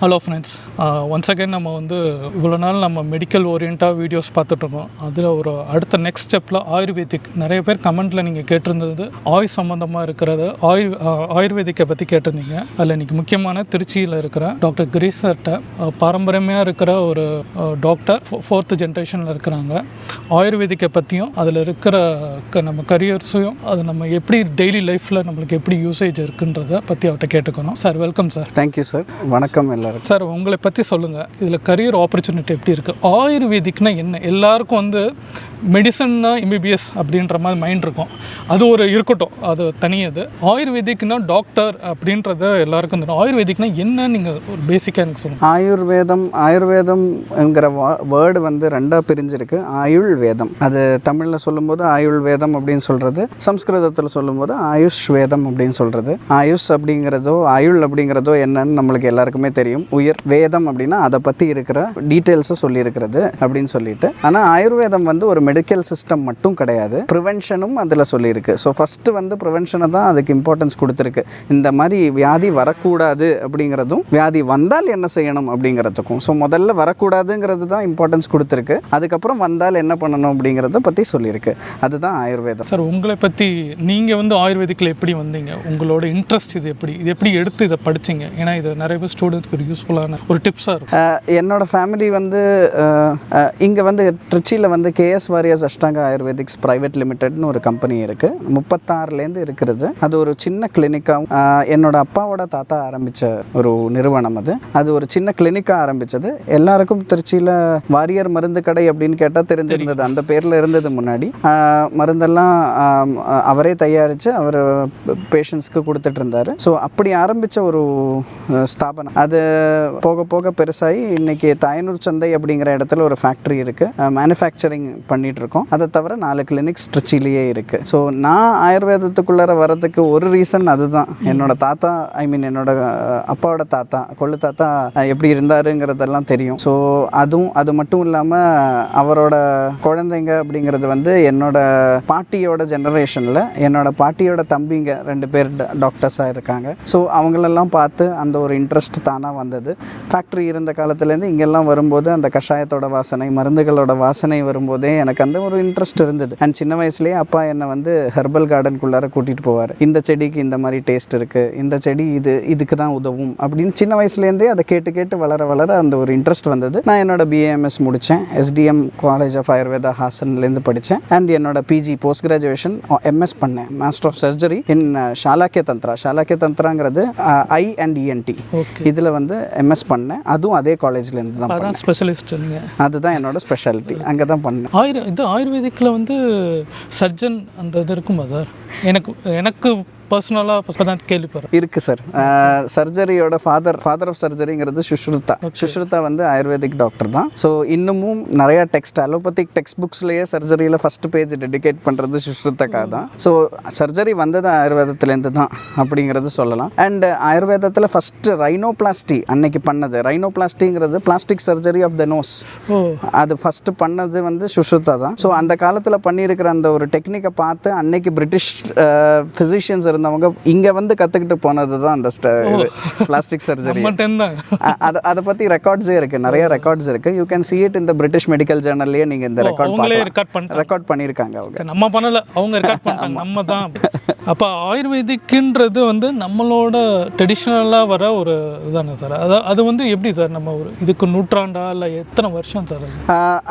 Hello friends, once again நம்ம வந்து இவ்வளோ நாள் நம்ம மெடிக்கல் ஓரியன்டாக வீடியோஸ் பார்த்துட்ருக்கோம். அதில் ஒரு அடுத்த நெக்ஸ்ட் ஸ்டெப்பில் ஆயுர்வேதிக் நிறைய பேர் கமெண்ட்டில் நீங்கள் கேட்டிருந்தது ஆயுள் சம்மந்தமாக இருக்கிறது ஆயுர்வேதிக்கை பற்றி கேட்டிருந்தீங்க. அதில் இன்றைக்கி முக்கியமான திருச்சியில் இருக்கிற டாக்டர் கிரீஸ் சார்ட்ட பாரம்பரியமாக இருக்கிற ஒரு டாக்டர் 4th ஜென்ரேஷனில் இருக்கிறாங்க. ஆயுர்வேதிக்கை பற்றியும் அதில் இருக்கிற நம்ம கரியர்ஸையும் அது நம்ம எப்படி டெய்லி லைஃப்பில் நம்மளுக்கு எப்படி யூசேஜ் இருக்குன்றதை பற்றி அவர்கிட்ட கேட்டுக்கணும். Sir welcome sir. Thank you sir. வணக்கம் எல்லாரும். சார் உங்களை பற்றி சொல்லுங்கள், இதில் கரியர் ஆப்பர்ச்சுனிட்டி எப்படி இருக்குது? ஆயுர்வேதிக்னா என்ன? எல்லாருக்கும் வந்து மெடிசன்னா எம்பிபிஎஸ் அப்படின்ற மாதிரி மைண்ட் இருக்கும். அது ஒரு இருக்கட்டும், அது தனியது. ஆயுர்வேதிக்னா டாக்டர் அப்படின்றத எல்லாருக்கும் தெரியும். ஆயுர்வேதிக்னா என்ன, நீங்கள் ஒரு பேசிக்காக எனக்கு சொல்லுங்கள். ஆயுர்வேதம்ங்கிற வேர்டு வந்து ரெண்டாக பிரிஞ்சிருக்கு. ஆயுள் வேதம், அது தமிழில் சொல்லும்போது ஆயுள் வேதம் அப்படின்னு சொல்கிறது, சம்ஸ்கிருதத்தில் சொல்லும்போது ஆயுஷ் வேதம் அப்படின்னு சொல்கிறது. ஆயுஷ் அப்படிங்கிறதோ ஆயுள் அப்படிங்கிறதோ என்னன்னு நம்மளுக்கு எல்லாருக்குமே தெரியும். உயிர் வேதம் அப்படின்னா அதை பற்றி இருக்கிற டீட்டெயில்ஸை சொல்லியிருக்கிறது அப்படின்னு சொல்லிட்டு. ஆனால் ஆயுர்வேதம் வந்து ஒரு மெடிக்கல் சிஸ்டம் மட்டும் கிடையாது, ப்ரிவென்ஷனும் அதில் சொல்லியிருக்கு. ஸோ ஃபஸ்ட்டு வந்து ப்ரிவென்ஷனை தான் அதுக்கு இம்பார்ட்டன்ஸ் கொடுத்துருக்கு. இந்த மாதிரி வியாதி வரக்கூடாது அப்படிங்கிறதும், வியாதி வந்தால் என்ன செய்யணும் அப்படிங்கிறதுக்கும். ஸோ முதல்ல வரக்கூடாதுங்கிறது தான் இம்பார்ட்டன்ஸ் கொடுத்துருக்கு. அதுக்கப்புறம் வந்தால் என்ன பண்ணணும் அப்படிங்கிறத பற்றி சொல்லியிருக்கு. அதுதான் ஆயுர்வேதம். சார் உங்களை பற்றி நீங்கள் வந்து ஆயுர்வேதிக்கில் எப்படி வந்தீங்க? உங்களோட இன்ட்ரெஸ்ட் இது எப்படி எடுத்து இதை படிச்சிங்க? ஏன்னா இது நிறைய பேர் ஸ்டூடெண்ட்ஸ்க்கு ஒரு யூஸ்ஃபுல்லான ஒரு டிப்ஸாக இருக்கும். என்னோட ஃபேமிலி வந்து இங்கே வந்து திருச்சியில் வந்து கேஎஸ் வாரியர்ஸ் அஷ்டாங்க ஆயுர்வேதிக்ஸ் பிரைவேட் லிமிடெட்னு ஒரு கம்பெனி இருக்குது. 36லேருந்து இருக்கிறது. அது ஒரு சின்ன கிளினிக்காகவும், என்னோட அப்பாவோட தாத்தா ஆரம்பித்த ஒரு நிறுவனம். அது ஒரு சின்ன கிளினிக்காக ஆரம்பித்தது. எல்லாருக்கும் திருச்சியில் வாரியர் மருந்து கடை அப்படின்னு கேட்டால் தெரிஞ்சிருந்தது. அந்த பேரில் இருந்தது முன்னாடி. மருந்தெல்லாம் அவரே தயாரித்து அவர் பேஷண்ட்ஸ்க்கு கொடுத்துட்டு இருந்தார். ஸோ அப்படி ஆரம்பித்த ஒரு ஸ்தாபனம். அது போக போக பெருசாகி இன்றைக்கி தாயனூர் சந்தை அப்படிங்கிற இடத்துல ஒரு ஃபேக்ட்ரி இருக்குது. மேனுஃபேக்சரிங் பண்ணிகிட்ருக்கோம். அதை தவிர 4 கிளினிக்ஸ் திருச்சியிலேயே இருக்குது. ஸோ நான் ஆயுர்வேதத்துக்குள்ளார வர்றதுக்கு ஒரு ரீசன் அதுதான். என்னோட தாத்தா, என்னோட அப்பாவோட தாத்தா, கொள்ளு தாத்தா எப்படி இருந்தாருங்கிறதெல்லாம் தெரியும். ஸோ அது மட்டும் இல்லாமல் அவரோட குழந்தைங்க அப்படிங்கிறது வந்து என்னோட பாட்டியோட ஜெனரேஷனில் என்னோட பாட்டியோட தம்பிங்க 2 பேர் டாக்டர்ஸாக இருக்காங்க. ஸோ அவங்களெல்லாம் பார்த்து அந்த ஒரு இன்ட்ரெஸ்ட் தானாக வந்தது. ஃபேக்ட்ரி இருந்த காலத்துலேருந்து இங்கெல்லாம் வரும்போது அந்த கஷாயத்தோட வாசனை, மருந்துகளோட வாசனை வரும்போதே எனக்கு அந்த ஒரு இன்ட்ரெஸ்ட் இருந்தது. அண்ட் சின்ன வயசுலேயே அப்பா என்னை வந்து ஹெர்பல் கார்டனுக்குள்ளார கூட்டிகிட்டு போவார். இந்த செடிக்கு இந்த மாதிரி டேஸ்ட் இருக்குது, இந்த செடி இதுக்கு தான் உதவும் அப்படின்னு சின்ன வயசுலேருந்தே அதை கேட்டு வளர அந்த ஒரு இன்ட்ரெஸ்ட் வந்தது. நான் என்னோட பிஏஎம்எஸ் முடித்தேன். SDM காலேஜ் ஆஃப் ஆயுர்வேதா ஹாசன்லேருந்து படித்தேன். அண்ட் என்னோட பிஜி போஸ்ட் கிராஜுவேஷன் MS பண்ணேன், master of surgery in Shalakya Tantra. Shalakya தந்த்ராங்கிறது ஐ அண்ட் ENT. இதில் வந்து MS பண்ணேன். அதுவும் அதே காலேஜ்லேருந்து தான் ஸ்பெஷலிஸ்ட். அதுதான் என்னோட ஸ்பெஷாலிட்டி. அங்கே தான் பண்ணேன். ஆயுர்வேதிக்கில் வந்து சர்ஜன் அந்த இது இருக்குமா சார்? எனக்கு பர்சனலாக இப்போ தான் கேள்விப்படுறேன். இருக்குது சார். சர்ஜரியோட ஃபாதர் ஆஃப் சர்ஜரிங்கிறது சுஷ்ருதா வந்து ஆயுர்வேதிக் டாக்டர் தான். ஸோ இன்னமும் நிறையா அலோபதிக் டெக்ஸ்ட் புக்ஸ்லேயே சர்ஜரியில் ஃபஸ்ட் பேஜ் டெடிகேட் பண்ணுறது சுஷ்ருதாக்காக தான். ஸோ சர்ஜரி வந்தது ஆயுர்வேதத்துலேருந்து தான் அப்படிங்கிறது சொல்லலாம். அண்ட் ஆயுர்வேதத்தில் ஃபஸ்ட்டு ரைனோபிளாஸ்டி அன்னைக்கு பண்ணது. ரைனோபிளாஸ்டிங்கிறது plastic surgery of the nose. அது ஃபஸ்ட்டு பண்ணது வந்து சுஷ்ருதா தான். ஸோ அந்த காலத்தில் பண்ணியிருக்கிற அந்த ஒரு டெக்னிக்கை பார்த்து அன்னைக்கு பிரிட்டிஷ் ஃபிசிஷியன்ஸ் இருந்தவங்க இங்கே வந்து கற்றுக்கிட்டு போனது தான் அந்த பிளாஸ்டிக் சர்ஜரி. அதை பற்றி ரெக்கார்ட்ஸே இருக்குது, நிறைய ரெக்கார்ட்ஸ் இருக்குது. You can see it in the British medical ஜேர்னல்லையே நீங்கள் இந்த ரெக்கார்ட் பண்ணியிருக்காங்க. அவங்க நம்ம பண்ணலை, அவங்க ரெக்கார்ட் பண்ணிட்டாங்க, நம்ம தான். அப்போ ஆயுர்வேதிக்ன்றது வந்து நம்மளோட ட்ரெடிஷ்னலாக வர ஒரு இதுதானே சார்? அது வந்து எப்படி சார், நம்ம ஒரு இதுக்கு நூற்றாண்டா இல்லை எத்தனை வருஷம் சார்?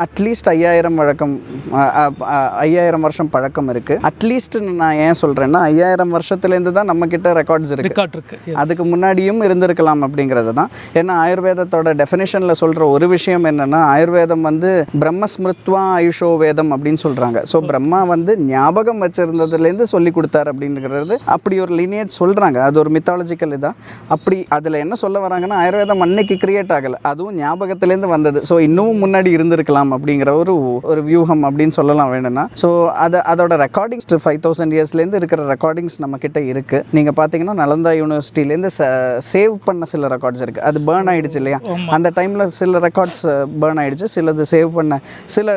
அட்லீஸ்ட் 5000 வருஷம் பழக்கம் இருக்குது. அட்லீஸ்ட் நான் ஏன் சொல்கிறேன்னா 5000 வருஷத்துலேருந்து தான் நம்மக்கிட்ட ரெக்கார்ட்ஸ் இருக்குது. அதுக்கு முன்னாடியும் இருந்திருக்கலாம் அப்படிங்கிறது தான். ஏன்னா ஆயுர்வேதத்தோட டெஃபினேஷனில் சொல்கிற ஒரு விஷயம் என்னென்னா, ஆயுர்வேதம் வந்து பிரம்மஸ்மிருத்வா ஆயுஷோ வேதம் அப்படின்னு சொல்கிறாங்க. ஸோ பிரம்மா வந்து ஞாபகம் வச்சுருந்ததுலேருந்து சொல்லி கொடுத்தார் அப்படிங்கிறது அப்படி ஒரு லினியேஜ் சொல்கிறாங்க. அது ஒரு மித்தாலஜிக்கல் இதாக. அப்படி அதில் என்ன சொல்ல வராங்கன்னா, ஆயுர்வேதம் அன்னைக்கு கிரியேட் ஆகலை, அதுவும் ஞாபகத்துலேருந்து வந்தது. ஸோ இன்னமும் முன்னாடி இருந்திருக்கலாம் அப்படிங்கிற ஒரு வியூகம் அப்படின்னு சொல்லலாம் வேணும்னா. ஸோ அதோட ரெக்கார்டிங்ஸ் 5000 இயர்ஸ்லேருந்து இருக்கிற ரெக்கார்டிங்ஸ் நம்ம கிட்ட இருக்குது. நீங்கள் பார்த்தீங்கன்னா நலந்தா யூனிவர்சிட்டிலேருந்து சேவ் பண்ண சில ரெக்கார்ட்ஸ் இருக்குது. அது பேர்ன் ஆகிடுச்சு இல்லையா, அந்த டைமில் சில ரெக்கார்ட்ஸ் பேர்ன் ஆகிடுச்சு, சிலது சேவ் பண்ண சில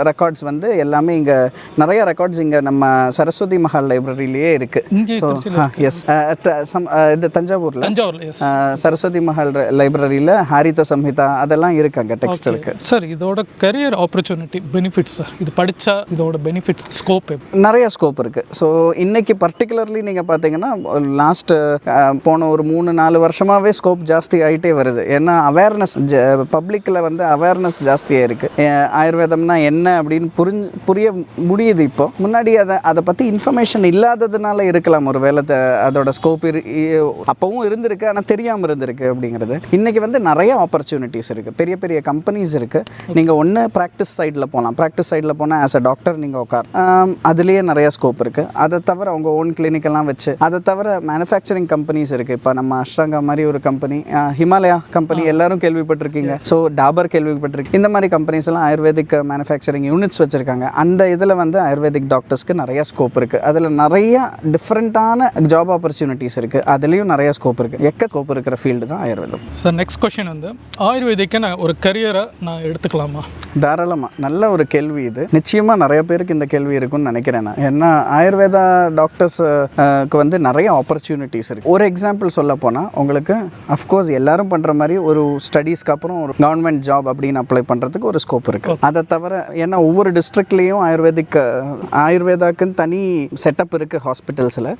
ரெக்கார்ட்ஸ் வந்து எல்லாமே இங்கே நிறைய ரெக்கார்ட்ஸ் இங்கே நம்ம சரஸ்வதி மஹால் லைப்ரரியிலேயே இருக்குது. ஸோ எஸ், இந்த தஞ்சாவூரில் சரஸ்வதி மஹால் லைப்ரரியில் ஹாரித சம்ஹிதா அதெல்லாம் இருக்குது, அங்கே டெக்ஸ்ட் இருக்குது. சார் இதோட கரியர் ஆப்பர்ச்சுனிட்டி பெனிஃபிட்ஸ் சார், இது படித்தா இதோட பெனிஃபிட்ஸ் ஸ்கோப் நிறைய ஸ்கோப் இருக்குது. ஸோ இன்றைக்கி பர்டிகுலர்லி நீங்கள் பார்த்தீங்கன்னா லாஸ்ட்டு போன ஒரு 3-4 வருஷமாகவே ஸ்கோப் ஜாஸ்தி ஆகிட்டே வருது. ஏன்னா அவேர்னஸ் பப்ளிக்கில் வந்து அவேர்னஸ் ஜாஸ்தியாக இருக்குது. ஆயுர்வேதம்னா என்ன அப்படின்னு புரிய முடியுது. இப்போ முன்னாடி அதை பற்றி இன்ஃபர்மேஷன் இல்லாததுனால இருக்கலாம் ஒரு வேலை, அதோட ஸ்கோப் அப்போவும் இருந்திருக்கு, ஆனால் தெரியாமல் இருந்திருக்கு அப்படிங்கிறது. இன்றைக்கி வந்து நிறைய ஆப்பர்ச்சுனிட்டிஸ் இருக்குது, பெரிய பெரிய கம்பெனிஸ் இருக்குது. நீங்கள் ஒன்று ப்ராக்டிஸ் சைடில் போகலாம், ப்ராக்டிஸ் சைடில் போனால் ஆஸ் அ டாக்டர் நீங்கள் உட்கார், அதுலேயே நிறைய ஸ்கோப் இருக்குது. அதை தவிர அவங்க ஓன் கிளினிக்கெல்லாம் வச்சு, அதை தவிர மேனுஃபேக்சரிங் கம்பெனிஸ் இருக்குது. இப்போ நம்ம அஷ்டாங்கா மாதிரி ஒரு கம்பெனி, ஹிமாலயா கம்பெனி எல்லாரும் கேள்விப்பட்டிருக்கீங்க, ஸோ டாபர் கேள்விப்பட்டிருக்கு. இந்த மாதிரி கம்பெனிஸ் எல்லாம் ஆயுர்வேதிக் மேனுஃபேக்சரிங் யூனிட்ஸ் வச்சுருக்காங்க. அந்த இதில் வந்து ஆயுர்வேதிக் டாக்டர்ஸ்க்கு நிறைய ஸ்கோப் இருக்குது. அதில் நிறைய டிஃப்ரெண்ட்டான ஜாப் ஆப்பர்ச்சுனிட்டிஸ் இருக்குது, அதுலேயும் நிறைய ஸ்கோப் இருக்குது. ஸ்கோப் இருக்கிற ஃபீல்டு தான் ஆயுர்வேதம். சார் நெக்ஸ்ட் கொஸ்டின் வந்து ஆயுர்வேதிக்கு நான் ஒரு கரியரை நான் எடுத்துக்கலாமா? தாராளமாக, நல்ல ஒரு கேள்வி இது. நிச்சயமாக நிறைய பேருக்கு இந்த கேள்வி இருக்குன்னு நினைக்கிறேன் நான். ஏன்னா ஆயுர்வேதா டாக்டர்ஸுக்கு வந்து நிறைய ஆப்பர்ச்சுனிட்டிஸ் இருக்குது. ஒரு எக்ஸாம்பிள் சொல்ல போனால் உங்களுக்கு அஃப்கோர்ஸ் எல்லாரும் பண்ணுற மாதிரி ஒரு ஸ்டடீஸ்க்கு அப்புறம் ஒரு கவர்மெண்ட் ஜாப் அப்படின்னு அப்ளை பண்ணுறதுக்கு ஒரு ஸ்கோப் இருக்குது. அதை தவிர ஏன்னா ஒவ்வொரு டிஸ்ட்ரிக்ட்லேயும் ஆயுர்வேதாக்குன்னு தனி செட்டப் இருக்குது ஹாஸ்பிட்டல்ஸில்,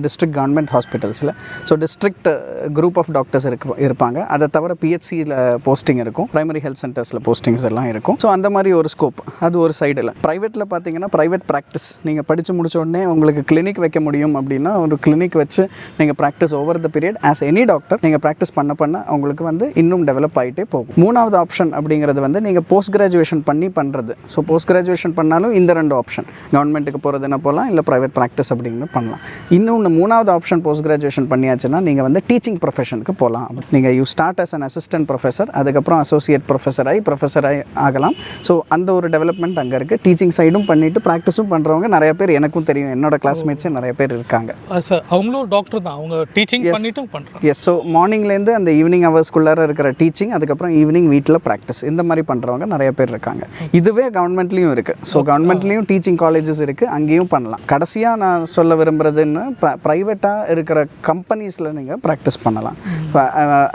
டிஸ்ட்ரிக்ட் கவர்மெண்ட் ஹாஸ்பிட்டல்ஸில். So district group of doctors இருப்பாங்க. அதை தவிர பிஹெச்சியில் போஸ்டிங் இருக்கும், பிரைமரி ஹெல்த் சென்டர்ஸில் போஸ்டிங்ஸ் எல்லாம் இருக்கும். ஸோ அந்த மாதிரி ஒரு ஸ்கோப், அது ஒரு சைடில். ப்ரைவேட்டில் பார்த்தீங்கன்னா ப்ரைவேட் ப்ராக்டிஸ், நீங்கள் படித்து முடிச்ச உடனே உங்களுக்கு கிளினிக் வைக்க முடியும் அப்படின்னா ஒரு கிளினிக் வச்சு நீங்கள் practice over the period as any doctor நீங்கள் ப்ராக்டிஸ் பண்ண உங்களுக்கு வந்து இன்னும் டெவலப் ஆகிட்டே போகும். மூணாவது ஆப்ஷன் அப்படிங்கிறது வந்து நீங்கள் போஸ்ட் கிராஜுவேஷன் பண்ணி பண்ணுறது. ஸோ போஸ்ட் கிராஜுவேஷன் பண்ணாலும் இந்த 2 ஆப்ஷன், கவர்மெண்ட்டுக்கு போகிறதுனா போகலாம், இல்லை ப்ரைவேட் ப்ராக்டிஸ் அப்படிங்கிறது பண்ணலாம். இன்னொன்று மூணாவது ஆப்ஷன் போஸ்ட் கிராஜுவேஷன் பண்ணியாச்சுன்னா நீங்கள் வந்து டீச்சிங் ப்ரொஃபஷனுக்கு போகலாம். நீங்கள் you start as an assistant professor, அதுக்கப்புறம் அசோசியேட் ப்ரொஃபஸராகி ஆகலாம். ஸோ அந்த ஒரு டெவலப்மெண்ட் அங்கே இருக்குது. டீச்சிங் சைடும் பண்ணிவிட்டு ப்ராக்டிஸும் பண்ணுறவங்க நிறைய பேர் எனக்கும் தெரியும், என்னோட கிளாஸ்மேட்ஸே நிறைய பேர் இருக்காங்க. சார் அவங்களும் டாக்டர் தான், அவங்க டீச்சிங் பண்ணிட்டும் பண்ணுறாங்க. எஸ், ஸோ மார்னிங்லேருந்து அந்த ஈவினிங் ஹவர்ஸ்க்குள்ளார இருக்கிற டீச்சிங், அதுக்கப்புறம் ஈவினிங் வீட்டில் ப்ராக்டிஸ், இந்த மாதிரி பண்ணுறவங்க நிறைய பேர் இருக்காங்க. இதுவே கவர்மெண்ட்லேயும் இருக்குது. ஸோ கவர்மெண்ட்லேயும் டீச்சிங் காலேஜஸ் இருக்குது, அங்கேயும் பண்ணலாம். கடைசியாக நான் சொல்ல விரும்புகிறதுன்னு ப்ரைவேட்டாக இருக்கிற கம்பெனிஸில் நீங்கள் ப்ராக்டிஸ் பண்ணலாம்.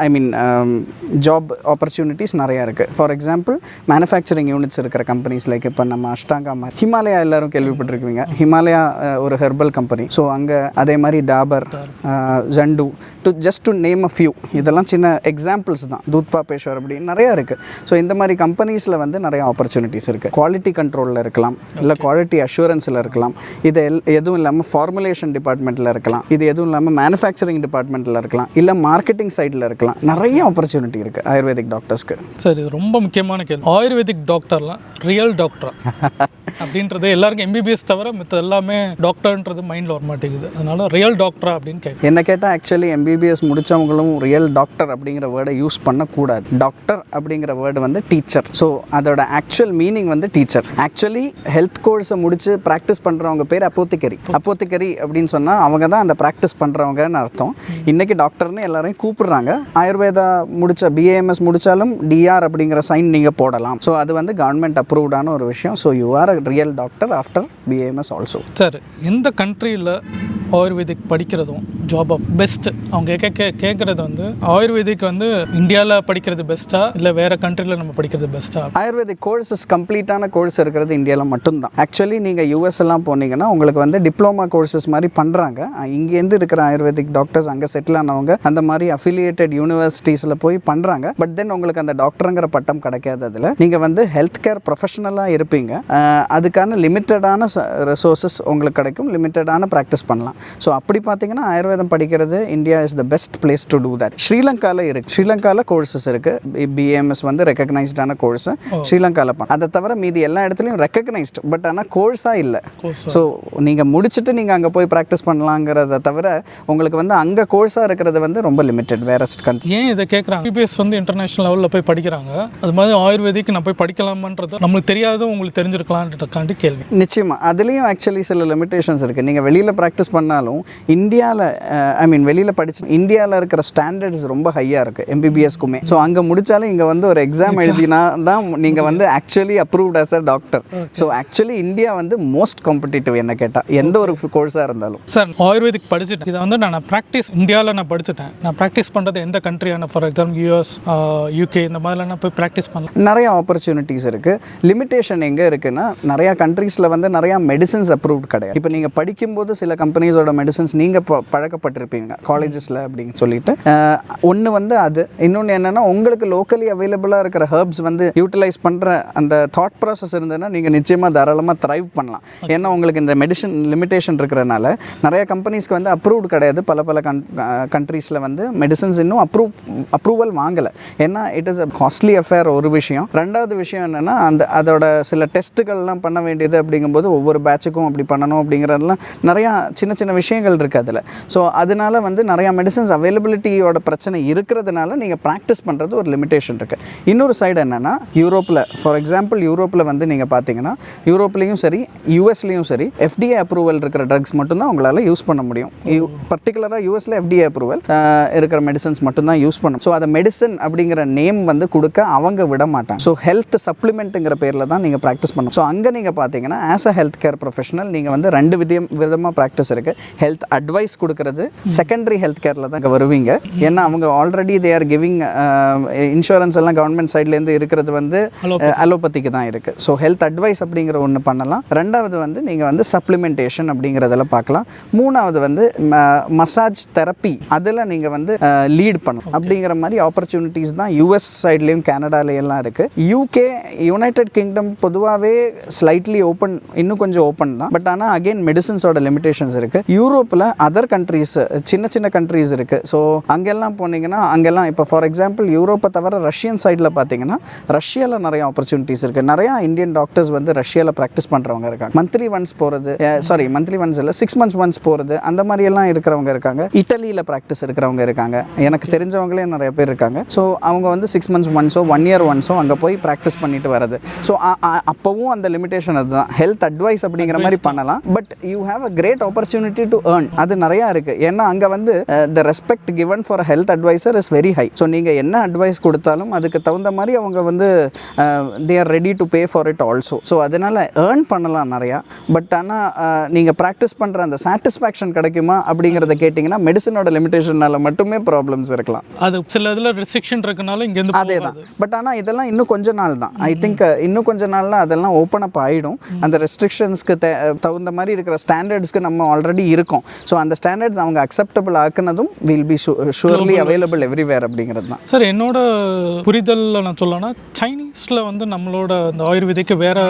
ஐ மீன் ஜாப் ஆப்பர்ச்சுனிட்டிஸ் நிறையா இருக்குது. ஃபார் எக்ஸாம்பிள் மேனுஃபேக்சரிங் யூனிட்ஸ் இருக்கிற கம்பெனிஸ் லைக் இப்போ நம்ம அஷ்டாங்கா மாதிரி, ஹிமாலயா எல்லாரும் கேள்விப்பட்டிருக்கீங்க, ஹிமாலயா ஒரு ஹெர்பல் கம்பெனி. ஸோ அங்கே அதே மாதிரி Dabur, Zandu, just to name a few, இதெல்லாம் சின்ன எக்ஸாம்பிள்ஸ் தான். தூத்பா பேஷ்வர் அப்படின்னு நிறையா இருக்குது. ஸோ இந்த மாதிரி கம்பெனிஸில் வந்து நிறைய ஆப்பர்ச்சுனிட்டிஸ் இருக்குது. குவாலிட்டி கண்ட்ரோலில் இருக்கலாம், இல்லை குவாலிட்டி அஷூரன்ஸில் இருக்கலாம், இது எதுவும் இல்லாமல் ஃபார்முலேஷன் டிபார்ட்மெண்ட்டில் இருக்கலாம், இது எதுவும் இல்லாமல் மேனுஃபேக்சரிங் டிபார்ட்மெண்ட்டில் இருக்கலாம், இல்லை மார்க்கெட்டிங் சைடில் இருக்கலாம். நிறைய ஆப்பர்ச்சுனிட்டி இருக்குது ஆயுர்வேதிக் டாக்டர்ஸ்க்கு. சார் இது ரொம்ப முக்கியமான கேள்வி, ஆயுர்வேதிக் டாக்டர்லாம் ரியல் டாக்டரா அப்படின்றது எல்லாருக்கும் எம்பிபிஎஸ் தவிர மற்ற எல்லாமே டாக்டர்ன்றது மைண்டில் வர மாட்டேங்குது. அதனால ரியல் டாக்டரா அப்படின்னு கேட்க என்ன கேட்டால் ஆக்சுவலி எம்பிபிஎஸ் முடித்தவங்களும் ரியல் டாக்டர் அப்படிங்கிற வேர்டை யூஸ் பண்ணக்கூடாது. டாக்டர் அப்படிங்கிற வேர்டு வந்து டீச்சர். ஸோ அதோட ஆக்சுவல் மீனிங் வந்து டீச்சர். ஆக்சுவலி ஹெல்த் கோர்ஸை முடித்து ப்ராக்டிஸ் பண்ணுறவங்க பேர் அப்போத்திக்கரி. அப்போத்திக்கரி அப்படின்னு சொன்னால் அவங்க தான் அந்த ப்ராக்டிஸ் பண்ணுறவங்கன்னு அர்த்தம். இன்றைக்கி டாக்டர்னு எல்லாரையும் கூப்பிடுறாங்க. ஆயுர்வேதா முடித்த பிஏஎம்எஸ் முடித்தாலும் டிஆர் அப்படிங்கிற சைன் நீங்கள் போடலாம். ஸோ அது வந்து கவர்மெண்ட் அப்ரூவ்டான ஒரு விஷயம். So you are real doctor after BAMS also. Sir எந்த கண்ட்ரியில் ஆயுர்வேதிக் படிக்கிறதும் ஜாப் பெஸ்ட் அவங்க கேட்குறது வந்து ஆயுர்வேதிக் வந்து இந்தியாவில் படிக்கிறது பெஸ்ட்டா இல்லை வேறு கண்ட்ரியில் நம்ம படிக்கிறது பெஸ்ட்டா? ஆயுர்வேதிக் கோர்ஸஸ் கம்ப்ளீட்டான கோர்ஸ் இருக்கிறது இந்தியாவில் மட்டும்தான். ஆக்சுவலி நீங்கள் யூஎஸ் எல்லாம் போனீங்கன்னா உங்களுக்கு வந்து டிப்ளமா கோர்சஸ் மாதிரி பண்ணுறாங்க. இங்கேருந்து இருக்கிற ஆயுர்வேதிக் டாக்டர்ஸ் அங்கே செட்டில் ஆனவங்க அந்த மாதிரி அஃபிலியேட்டட் யூனிவர்சிட்டிஸில் போய் பண்ணுறாங்க. பட் தென் உங்களுக்கு அந்த டாக்டருங்கிற பட்டம் கிடைக்காது. அதில் நீங்கள் வந்து ஹெல்த் கேர் ப்ரொஃபஷனலாக இருப்பீங்க. அதுக்கான லிமிட்டடான ரிசோர்ஸஸ் உங்களுக்கு கிடைக்கும், லிமிட்டடான ப்ராக்டிஸ் பண்ணலாம். ஸோ அப்படி பார்த்தீங்கன்னா ஆயுர்வேதம் படிக்கிறது India is the best place to do that. ஸ்ரீலங்காவில் இருக்குது, ஸ்ரீலங்காவில் கோர்சஸ் இருக்குது. பிஏஎம்எஸ் வந்து ரெக்கக்னைஸ்டான கோர்ஸ் ஸ்ரீலங்காவில் பண்ண. அதை தவிர மீதி எல்லா இடத்துலையும் ரெக்கக்னைஸ்டு, பட் ஆனால் கோர்ஸாக இல்லை. ஸோ நீங்கள் முடிச்சுட்டு நீங்கள் அங்கே போய் ப்ராக்டிஸ் பண்ணலாங்கிறத தவிர உங்களுக்கு வந்து அங்கே கோர்ஸாக இருக்கிறது வந்து ரொம்ப லிமிட்டட் வேரஸ்ட் கண்ட்ரி. ஏன் இதை கேட்குறாங்க? பிபிஎஸ் வந்து இன்டர்நேஷனல் லெவலில் போய் படிக்கிறாங்க, அது மாதிரி ஆயுர்வேதிக்கு நான் போய் படிக்கலாமான்றது நம்மளுக்கு தெரியாத உங்களுக்கு தெரிஞ்சிருக்கலான்றதுக்காண்டி கேள்வி. நிச்சயமாக அதுலேயும் ஆக்சுவலி சில லிமிடேஷன்ஸ் இருக்குது. நீங்கள் வெளியில் ப்ராக்டிஸ் பண்ண படிக்கலனாலும் இந்தியாவில் ஐ மீன் வெளியில் படிச்சு இந்தியாவில் இருக்கிற ஸ்டாண்டர்ட்ஸ் ரொம்ப ஹையாக இருக்குது எம்பிபிஎஸ்க்குமே. ஸோ அங்கே முடித்தாலும் இங்கே வந்து ஒரு எக்ஸாம் எழுதினா தான் நீங்கள் வந்து actually approved as a doctor. So actually India வந்து மோஸ்ட் காம்படிட்டிவ் என்ன கேட்டால் எந்த ஒரு கோர்ஸாக இருந்தாலும். சார் ஆயுர்வேதிக் படிச்சுட்டேன், இதை வந்து நான் ப்ராக்டிஸ் இந்தியாவில் நான் படிச்சுட்டேன். நான் ப்ராக்டிஸ் பண்ணுறது எந்த கண்ட்ரியான, ஃபார் எக்ஸாம்பிள் யூஎஸ், யூகே இந்த மாதிரிலாம் நான் போய் ப்ராக்டிஸ் பண்ணலாம். நிறைய ஆப்பர்ச்சுனிட்டிஸ் இருக்குது. லிமிட்டேஷன் எங்கே இருக்குன்னா நிறையா கண்ட்ரீஸில் வந்து நிறையா மெடிசன்ஸ் அப்ரூவ்ட் கிடையாது. இப்போ நீங்கள் படிக்கும்போது சில கம்பெனிஸோட மெடிசன்ஸ் நீங்கள் பழக்கப்பட்டிருப்பீங்க காலேஜஸில் அப்படின்னு சொல்லிட்டு. ஒன்று வந்து அது, இன்னொன்று என்னென்னா உங்களுக்கு லோக்கலி அவைலபிளாக இருக்கிற ஹர்ப்ஸ் வந்து யூட்டிலைஸ் பண்ணுற அந்த தாட் ப்ராசஸ் இருந்ததுன்னா நீங்கள் நிச்சயமாக தாராளமாக த்ரைவ் பண்ணலாம். ஏன்னா உங்களுக்கு இந்த மெடிசன் லிமிட்டேஷன் இருக்கிறனால நிறைய கம்பெனிஸ்க்கு வந்து அப்ரூவ்டு கிடையாது. பல கண்ட்ரீஸில் வந்து மெடிசன்ஸ் இன்னும் அப்ரூவல் வாங்கலை. ஏன்னா it is a costly affair ஒரு விஷயம். ரெண்டாவது விஷயம் என்னென்னா அதோட சில டெஸ்ட்டுகள்லாம் பண்ண வேண்டியது அப்படிங்கும்போது ஒவ்வொரு பேட்சுக்கும் அப்படி பண்ணணும் அப்படிங்கிறதுலாம் நிறையா சின்ன சின்ன விஷயங்கள் இருக்குது அதில். ஸோ அதனால வந்து நிறையா மெடிசன்ஸ் அவைலபிலிட்டியோட பிரச்சனை இருக்கிறதுனால நீங்கள் ப்ராக்டிஸ் பண்ணுறது ஒரு லிமிட்டேஷன் இருக்குது. இன்னொரு சைடு என்னென்னா யூரோப்பில், ஃபார் எக்ஸாம்பிள் யூரோப்பில் வந்து நீங்கள் பார்த்தீங்கன்னா யூரோப்லேயும் சரி யூஎஸ்லேயும் சரி FDA அப்ரூவல் இருக்கிற ட்ரக்ஸ் மட்டும்தான் உங்களால் யூஸ் பண்ண முடியும். பர்டிகுலராக யூஎஸில் FDA அப்ரூவல் இருக்கிற மெடிசன்ஸ் மட்டும்தான் யூஸ் பண்ணும். ஸோ அதை மெடிசன் அப்படிங்கிற நேம் வந்து கொடுக்க அவங்க விட மாட்டாங்க. ஸோ ஹெல்த் சப்ளிமெண்ட்டுங்கிற பேரில் தான் நீங்கள் ப்ராக்டிஸ் பண்ணணும். ஸோ அங்கே நீங்கள் பார்த்தீங்கன்னா as a health care professional நீங்கள் வந்து ரெண்டு விதமாக ப்ராக்டிஸ் இருக்குது. ஹெல்த் அட்வைஸ் கொடுக்கறது செகண்டரி ஹெல்த் கேரில் தான் இங்கே வருவீங்க. ஏன்னா அவங்க already they are giving insurance எல்லாம் கவர்மெண்ட் சைட்லேருந்து இருக்கிறது வந்து அலோபதிக்கு தான் இருக்குது. ஸோ ஹெல்த் அட்வைஸ் அப்படிங்கிற ஒன்று பண்ணலாம். ரெண்டாவது வந்து நீங்கள் வந்து சப்ளிமெண்டேஷன் அப்படிங்கிறதெல்லாம் பார்க்கலாம். மூணாவது வந்து மசாஜ் தெரப்பி, அதில் நீங்கள் வந்து லீட் பண்ணணும் அப்படிங்கிற மாதிரி ஆப்பர்ச்சுனிட்டிஸ் தான் யூஎஸ் சைட்லேயும் கனடாலேயெல்லாம் இருக்குது. யூகே, யுனைடெட் கிங்டம் பொதுவாகவே ஸ்லைட்லி ஓப்பன், இன்னும் கொஞ்சம் ஓப்பன் தான். பட் ஆனால் அகெயின் மெடிசன்ஸோட லிமிடேஷன்ஸ் இருக்குது. யூரோப்பில் அதர் கண்ட்ரீஸ், சின்ன சின்ன கண்ட்ரீஸ் இருக்குது. ஸோ அங்கெல்லாம் போனீங்கன்னா அங்கெல்லாம் இப்போ ஃபார் எக்ஸாம்பிள் யூரோப்பை தவிர ரஷ்யன் சைடில் பார்த்தீங்கன்னா ரஷ்யாவில் நிறைய ஆப்பர்ச்சுனிட்டிஸ் இருக்குது. நிறையா இந்தியன் டாக்டர்ஸ் வந்து ரஷ்யாவில் ப்ராக்டிஸ் பண்ணுறவங்க இருக்காங்க. மந்த்லி ஒன்ஸ் போகிறது, மந்த்லி ஒன்ஸ் இல்லை 6 months ஒன்ஸ் போகிறது, அந்த மாதிரியெல்லாம் இருக்கிறவங்க இருக்காங்க. இட்டலியில் ப்ராக்டிஸ் இருக்கிறவங்க இருக்காங்க. எனக்கு தெரிஞ்சவங்களே நிறைய பேர் இருக்காங்க. ஸோ அவங்க வந்து 6 months ஒன்ஸோ 1 year ஒன்ஸோ அங்கே போய் ப்ராக்டிஸ் பண்ணிட்டு வரது. ஸோ அப்போவும் அந்த லிமிடேஷன் அதுதான். ஹெல்த் அட்வைஸ் அப்படிங்கிற மாதிரி பண்ணலாம். But you have a great opportunity to earn. அது நிறையா இருக்குது. ஏன்னா அங்கே வந்து the respect given for health advisor is very high. So நீங்கள் என்ன அட்வைஸ் கொடுத்தாலும் அதுக்கு தகுந்த மாதிரி அவங்க வந்து they are ready to pay for it also. So அதனால் ஏர்ன் பண்ணலாம் நிறையா. பட் ஆனால் நீங்கள் ப்ராக்டிஸ் பண்ணுற அந்த சாட்டிஸ்ஃபேக்ஷன் கிடைக்குமா அப்படிங்கிறத கேட்டிங்கன்னா மெடிசனோட லிமிடேஷனால மட்டுமே ப்ராப்ளம்ஸ் இருக்கலாம். அது சில இதில் ரெஸ்ட்ரிக்ஷன் இருக்கனால இங்கேருந்து அதே தான். பட் ஆனால் இதெல்லாம் இன்னும் கொஞ்ச நாள் தான். ஐ திங்க் இன்னும் கொஞ்ச நாளில் அதெல்லாம் ஓப்பன் அப் ஆகிடும். அந்த ரெஸ்ட்ரிக்ஷன்ஸ்க்கு தகுந்த மாதிரி இருக்கிற ஸ்டாண்டர்ட்ஸ்க்கு நம்ம ஆல்ரெடி இருக்கோம். ஸோ அந்த ஸ்டாண்டர்ட்ஸ் அவங்க அக்செப்டபிள் ஆக்குனதும் will be surely available everywhere அப்படிங்கிறது தான். சார் என்னோட புரிதலில் நான் சொல்லணும்னா சைனீஸில் வந்து நம்மளோட இந்த ஆயுர்வேதிக்கு வேறு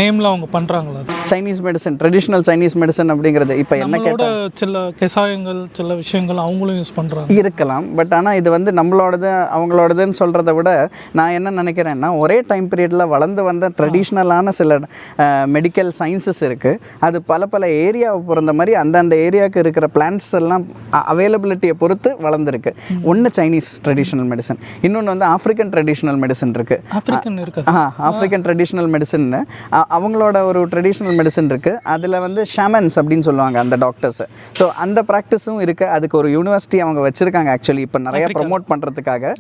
நேமில் அவங்க பண்ணுறாங்களா? Chinese medicine, traditional Chinese medicine அப்படிங்கிறது இப்போ என்ன கேட்டால் சில கசாயங்கள் சில விஷயங்கள் அவங்களும் யூஸ் பண்ணுறாங்க இருக்கலாம். பட் ஆனால் இது வந்து நம்மளோடது அவங்களோடதுன்னு சொல்கிறத விட நான் என்ன நினைக்கிறேன்னா ஒரே டைம் பீரியடில் வளர்ந்து வந்த ட்ரெடிஷ்னலான சில மெடிக்கல் சயின்சஸ் இருக்குது. அது பல ஏரியாவை பொறுத்த மாதிரி அந்தந்த ஏரியாவுக்கு இருக்கிற பிளான்ட்ஸ் எல்லாம் அவைலபிலிட்டியை பொறுத்து வளர்ந்துருக்கு. ஒன்று சைனீஸ் ட்ரெடிஷ்னல் மெடிசன், இன்னொன்று வந்து ஆஃப்ரிக்கன் ட்ரெடிஷ்னல் மெடிசன் இருக்குது. ஆஃப்ரிக்கன் ட்ரெடிஷ்னல் மெடிசன் அவங்களோட ஒரு ட்ரெடிஷ்னல் மெடிசன் இருக்குது. அதில் வந்து ஷாமன்ஸ் அப்படின்னு சொல்லுவாங்க அந்த டாக்டர்ஸ். ஸோ அந்த ப்ராக்டிஸும் இருக்குது. அதுக்கு ஒரு யூனிவர்சிட்டி அவங்க வச்சுருக்காங்க ஆக்சுவலி இப்போ நிறைய ப்ரொமோட் பண்ணுறதுக்காக.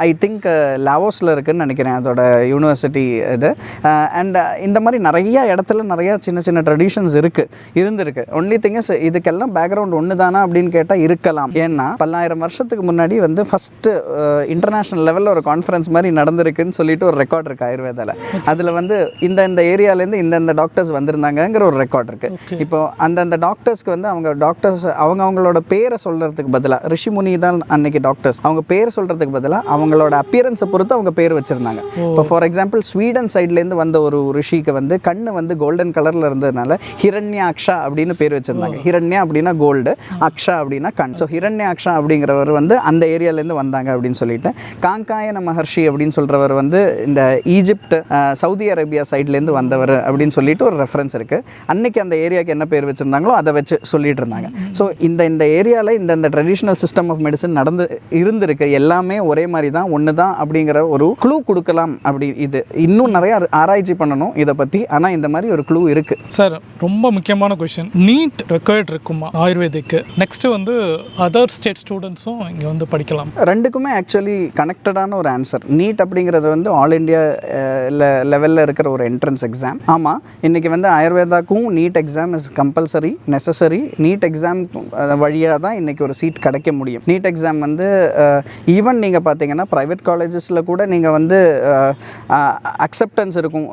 ஐ திங்க் லாவோஸில் இருக்குதுன்னு நினைக்கிறேன் அதோட யூனிவர்சிட்டி இது. அண்ட் இந்த மாதிரி நிறைய இடத்துல நிறையா சின்ன சின்ன ட்ரெடிஷன்ஸ் இருந்திருக்கு. ஒன்லி திங் இஸ் இதுக்கெல்லாம் பேக்ரவுண்ட் ஒன்று தானா அப்படின்னு கேட்டால் இருக்கலாம். ஏன்னா 10,000 வருஷத்துக்கு முன்னாடி வந்து ஃபஸ்ட்டு இன்டர்நேஷ்னல் லெவலில் ஒரு கான்ஃபரன்ஸ் மாதிரி நடந்திருக்குன்னு சொல்லிட்டு ஒரு ரெக்கார்ட் இருக்குது ஆயுர்வேதாவில். அதில் வந்து இந்த ஏரியாலேருந்து இந்த டாக்டர்ஸ் வந்திருந்தாங்கங்கிற ஒரு ரெக்கார்ட் இருக்குது. இப்போ அந்த டாக்டர்ஸ்க்கு வந்து அவங்களோட பேரை சொல்கிறதுக்கு பதிலாக ரிஷிமுனி தான் அன்னைக்கு டாக்டர்ஸ், அவங்க பேர் சொல்கிறதுக்கு பதிலாக அவங்களோட அப்பியரன்ஸை பொறுத்து அவங்க பேர் வச்சுருந்தாங்க. இப்போ ஃபார் எக்ஸாம்பிள் ஸ்வீடன் சைட்லேருந்து வந்த ஒரு ரிஷிக்கு வந்து கண்ணு வந்து கோல்டன் கலரில் இருந்ததுனால ஹிரண்யாக்ஷா அப்படின்னு பேர் வச்சுருந்தாங்க. ஹிரண்யா அப்படின்னா கோல்டு, அக்ஷா அப்படின்னா கண். ஸோ ஹிரண்யாக்ஷா அப்படிங்கிறவர் வந்து அந்த ஏரியாலேருந்து வந்தாங்க அப்படின்னு சொல்லிட்டு, காங்காயன மகர்ஷி அப்படின்னு சொல்கிறவர் வந்து இந்த ஈஜிப்ட் சவுதி அரேபியா சைட்லேருந்து வந்தவர் அப்படின்னு சொல்லிட்டு ஒரு ரெஃபரன்ஸ் இருக்குது. அன்னைக்கு அந்த ஏரியாவுக்கு என்ன பேர் வச்சுருந்தாங்களோ அதை வச்சு சொல்லிட்டு இருந்தாங்க. ஸோ இந்த ஏரியாவில் இந்த ட்ரெடிஷ்னல் சிஸ்டம் ஆஃப் மெடிசன் இருந்திருக்கு. எல்லாமே ஒரே மாதிரி தான், ஒன்று தான் அப்படிங்கிற ஒரு க்ளூ கொடுக்கலாம். அப்படி இது இன்னும் நிறைய ஆராய்ச்சி பண்ணணும் இதை பற்றி. ஆனால் இந்த மாதிரி ஒரு க்ளூ இருக்குது. சார் ரொம்ப முக்கியமான கொஸ்டின், நீட் ரெக்வயர்ட் இருக்குமா ஆயுர்வேதிக்கு? நெக்ஸ்ட்டு வந்து அதர் ஸ்டேட் ஸ்டூடெண்ட்ஸும் இங்கே வந்து படிக்கலாம்? ரெண்டுக்குமே ஆக்சுவலி கனெக்டடான ஒரு ஆன்சர். நீட் அப்படிங்கிறது வந்து ஆல் இண்டியா லெவலில் இருக்கிற ஒரு என்ட்ரன்ஸ் எக்ஸாம். ஆமாம், இன்றைக்கி வந்து ஆயுர்வேதாக்கும் NEET exam is compulsory, necessary. NEET exam வழியாக தான் இன்றைக்கி ஒரு சீட் கிடைக்க முடியும். நீட் எக்ஸாம் வந்து ஈவன் நீங்கள் பார்த்தீங்கன்னா ப்ரைவேட் காலேஜஸில் கூட நீங்கள் வந்து அக்செப்டன்ஸ் இருக்கும்,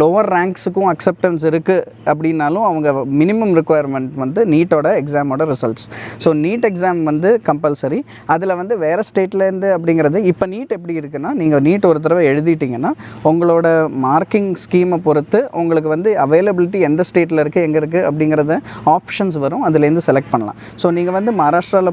லோவர் ரேங்க்ஸுக்கும் அக்செப்டன்ஸ் இருக்குது அப்படின்னாலும் அவங்க மினிமம் ரிக்குவயர்மெண்ட் வந்து நீட்டோட எக்ஸாமோட ரிசல்ட்ஸ். ஸோ நீட் எக்ஸாம் வந்து கம்பல்சரி. அதில் வந்து வேறு ஸ்டேட்லேருந்து அப்படிங்கிறது இப்போ நீட் எப்படி இருக்குன்னா, நீங்கள் நீட் ஒரு தடவை எழுதிட்டிங்கன்னா உங்களோட மார்க்கிங் ஸ்கீமை பொறுத்து உங்களுக்கு வந்து அவைலபிலிட்டி எந்த ஸ்டேட்டில் இருக்குது, எங்கே இருக்குது அப்படிங்கிறத ஆப்ஷன்ஸ் வரும், அதுலேருந்து செலக்ட் பண்ணலாம். ஸோ நீங்கள் வந்து மகாராஷ்டிராவில்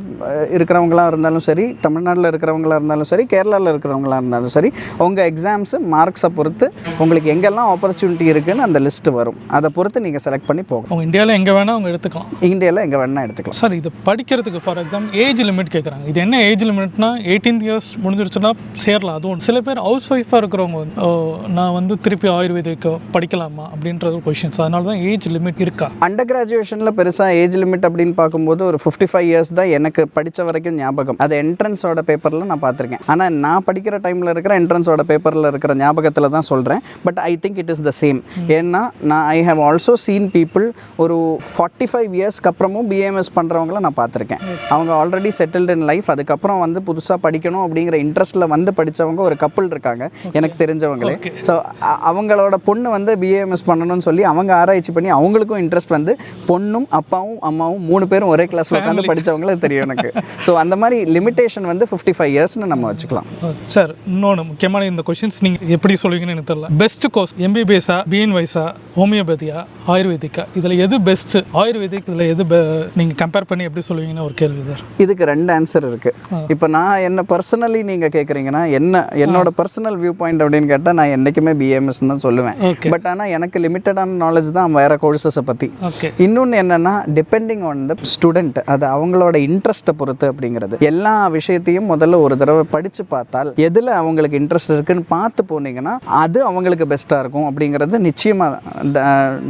இருக்கிறவங்களாக இருந்தாலும் சரி, தமிழ்நாட்டில் இருக்கிறவங்களாக இருந்தாலும் சரி, கேரளாவில் இருக்கிறவங்களாக இருந்தாலும் சரி, உங்கள் எக்ஸாம்ஸு மார்க்ஸை பொறுத்து உங்களுக்கு எங்கெல்லாம் ஆப்பர்ச்சுனிட்டி இருக்குதுன்னு அந்த லிஸ்ட்டு வரும். அதை பொறுத்து நீங்கள் செலக்ட் பண்ணி போகும். அவங்க இந்தியாவில் எங்கே வேணால் அவங்க எடுத்துக்கலாம். இந்தியாவில் எங்கே வேணால் எடுத்துக்கலாம். சார், இது படிக்கிறதுக்கு ஃபார் எக்ஸாம்பிள் ஏஜ் லிமிட் கேட்குறாங்க. இது என்ன ஏஜ் லிமிட்னா 18 இயர்ஸ் முடிஞ்சிருச்சுன்னா சேரலாம். அதுவும் சில பேர் ஹவுஸ் ஒய்ஃபாக இருக்கிறவங்க வந்து நான் வந்து திருப்பி ஆயுர்வேதிக்கு படிக்கலாமா அப்படின்றது கொஷின்ஸ். அதனால தான் ஏஜ் லிமிட் இருக்கா? அண்டர் கிராஜுவேஷனில் பெருசாக ஏஜ் லிமிட் அப்படின்னு பார்க்கும்போது ஒரு 55 இயர்ஸ் தான் எனக்கு படித்த வரைக்கும் ஞாபகம். அது என்ட்ரன்ஸோட பேப்பரில் நான் பார்த்துருக்கேன். ஆனால் நான் படிக்கிற டைமில் இருக்கிற என்ட்ரன்ஸோட பேப்பரில் இருக்கிற ஞாபகத்தில் தான் சொல்கிறேன். But I think it is the same. ஏன்னா நான் I have also seen people ஒரு 45 இயர்ஸ்க்கு அப்புறமும் பிஏஎம்எஸ் பண்ணுறவங்கள நான் பார்த்துருக்கேன். அவங்க ஆல்ரெடி செட்டில்டு இன் லைஃப், அதுக்கப்புறம் வந்து புதுசாக படிக்கணும் அப்படிங்கிற இன்ட்ரெஸ்ட்டில் வந்து படித்தவங்க ஒரு கப்புள் இருக்காங்க எனக்கு தெரிஞ்சவங்களே. ஸோ அவங்களோட பொண்ணு வந்து பிஏஎம்எஸ் பண்ணணும்னு சொல்லி அவங்க ஆராய்ச்சி பண்ணி அவங்களுக்கும் இன்ட்ரெஸ்ட் வந்து பொண்ணும் அப்பாவும் அம்மாவும் 3 பேரும் ஒரே கிளாஸில் உட்காந்து படித்தவங்களே தெரியும் எனக்கு. ஸோ அந்த மாதிரி லிமிட்டேஷன் வந்து 55 இயர்ஸ்னு நம்ம வச்சுக்கலாம். சார், இன்னொன்று முக்கியமான இந்த கொஷின்ஸ் நீங்கள் எப்படி சொல்லுவீங்கன்னு எனக்கு தெரியல. பெஸ்ட் கோர்ஸ் எம்பிபிஎஸ்ஸா, பிஎன்வைஸா, ஹோமியோபதியா, ஆயுர்வேதிக்கா, இதில் எது பெஸ்ட்டு? ஆயுர்வேதிக் இதில் எது நீங்கள் கம்பேர் பண்ணி எப்படி சொல்லுவீங்கன்னு ஒரு கேள்வி சார். இதுக்கு 2 ஆன்சர் இருக்குது. இப்போ நான் என்ன பர்சனலி நீங்கள் கேட்குறீங்கன்னா என்னோட பர்சனல் வியூ பாயிண்ட் அப்படின்னு கேட்டால் நான் என்றைக்குமே பிஎம்எஸ் தான் சொல்லுவேன். பட் ஆனால் எனக்கு லிமிட்டடான நாலேஜ் தான் வேறு கோர்சஸை பற்றி. இன்னொன்று என்னென்னா டிபெண்டிங் ஆன் த ஸ்டூடெண்ட், அது அவங்களோட இன்ட்ரெஸ்ட்டை பொறுத்து அப்படிங்கிறது. எல்லா விஷயத்தையும் முதல்ல ஒரு தடவை படித்து பார்த்தால் எதில் அவங்களுக்கு இன்ட்ரெஸ்ட் இருக்குன்னு பார்த்து போனீங்கன்னா அது அவங்களுக்கு பெஸ்ட்டாக இருக்கும் அப்படிங்கிறது நிச்சயமாக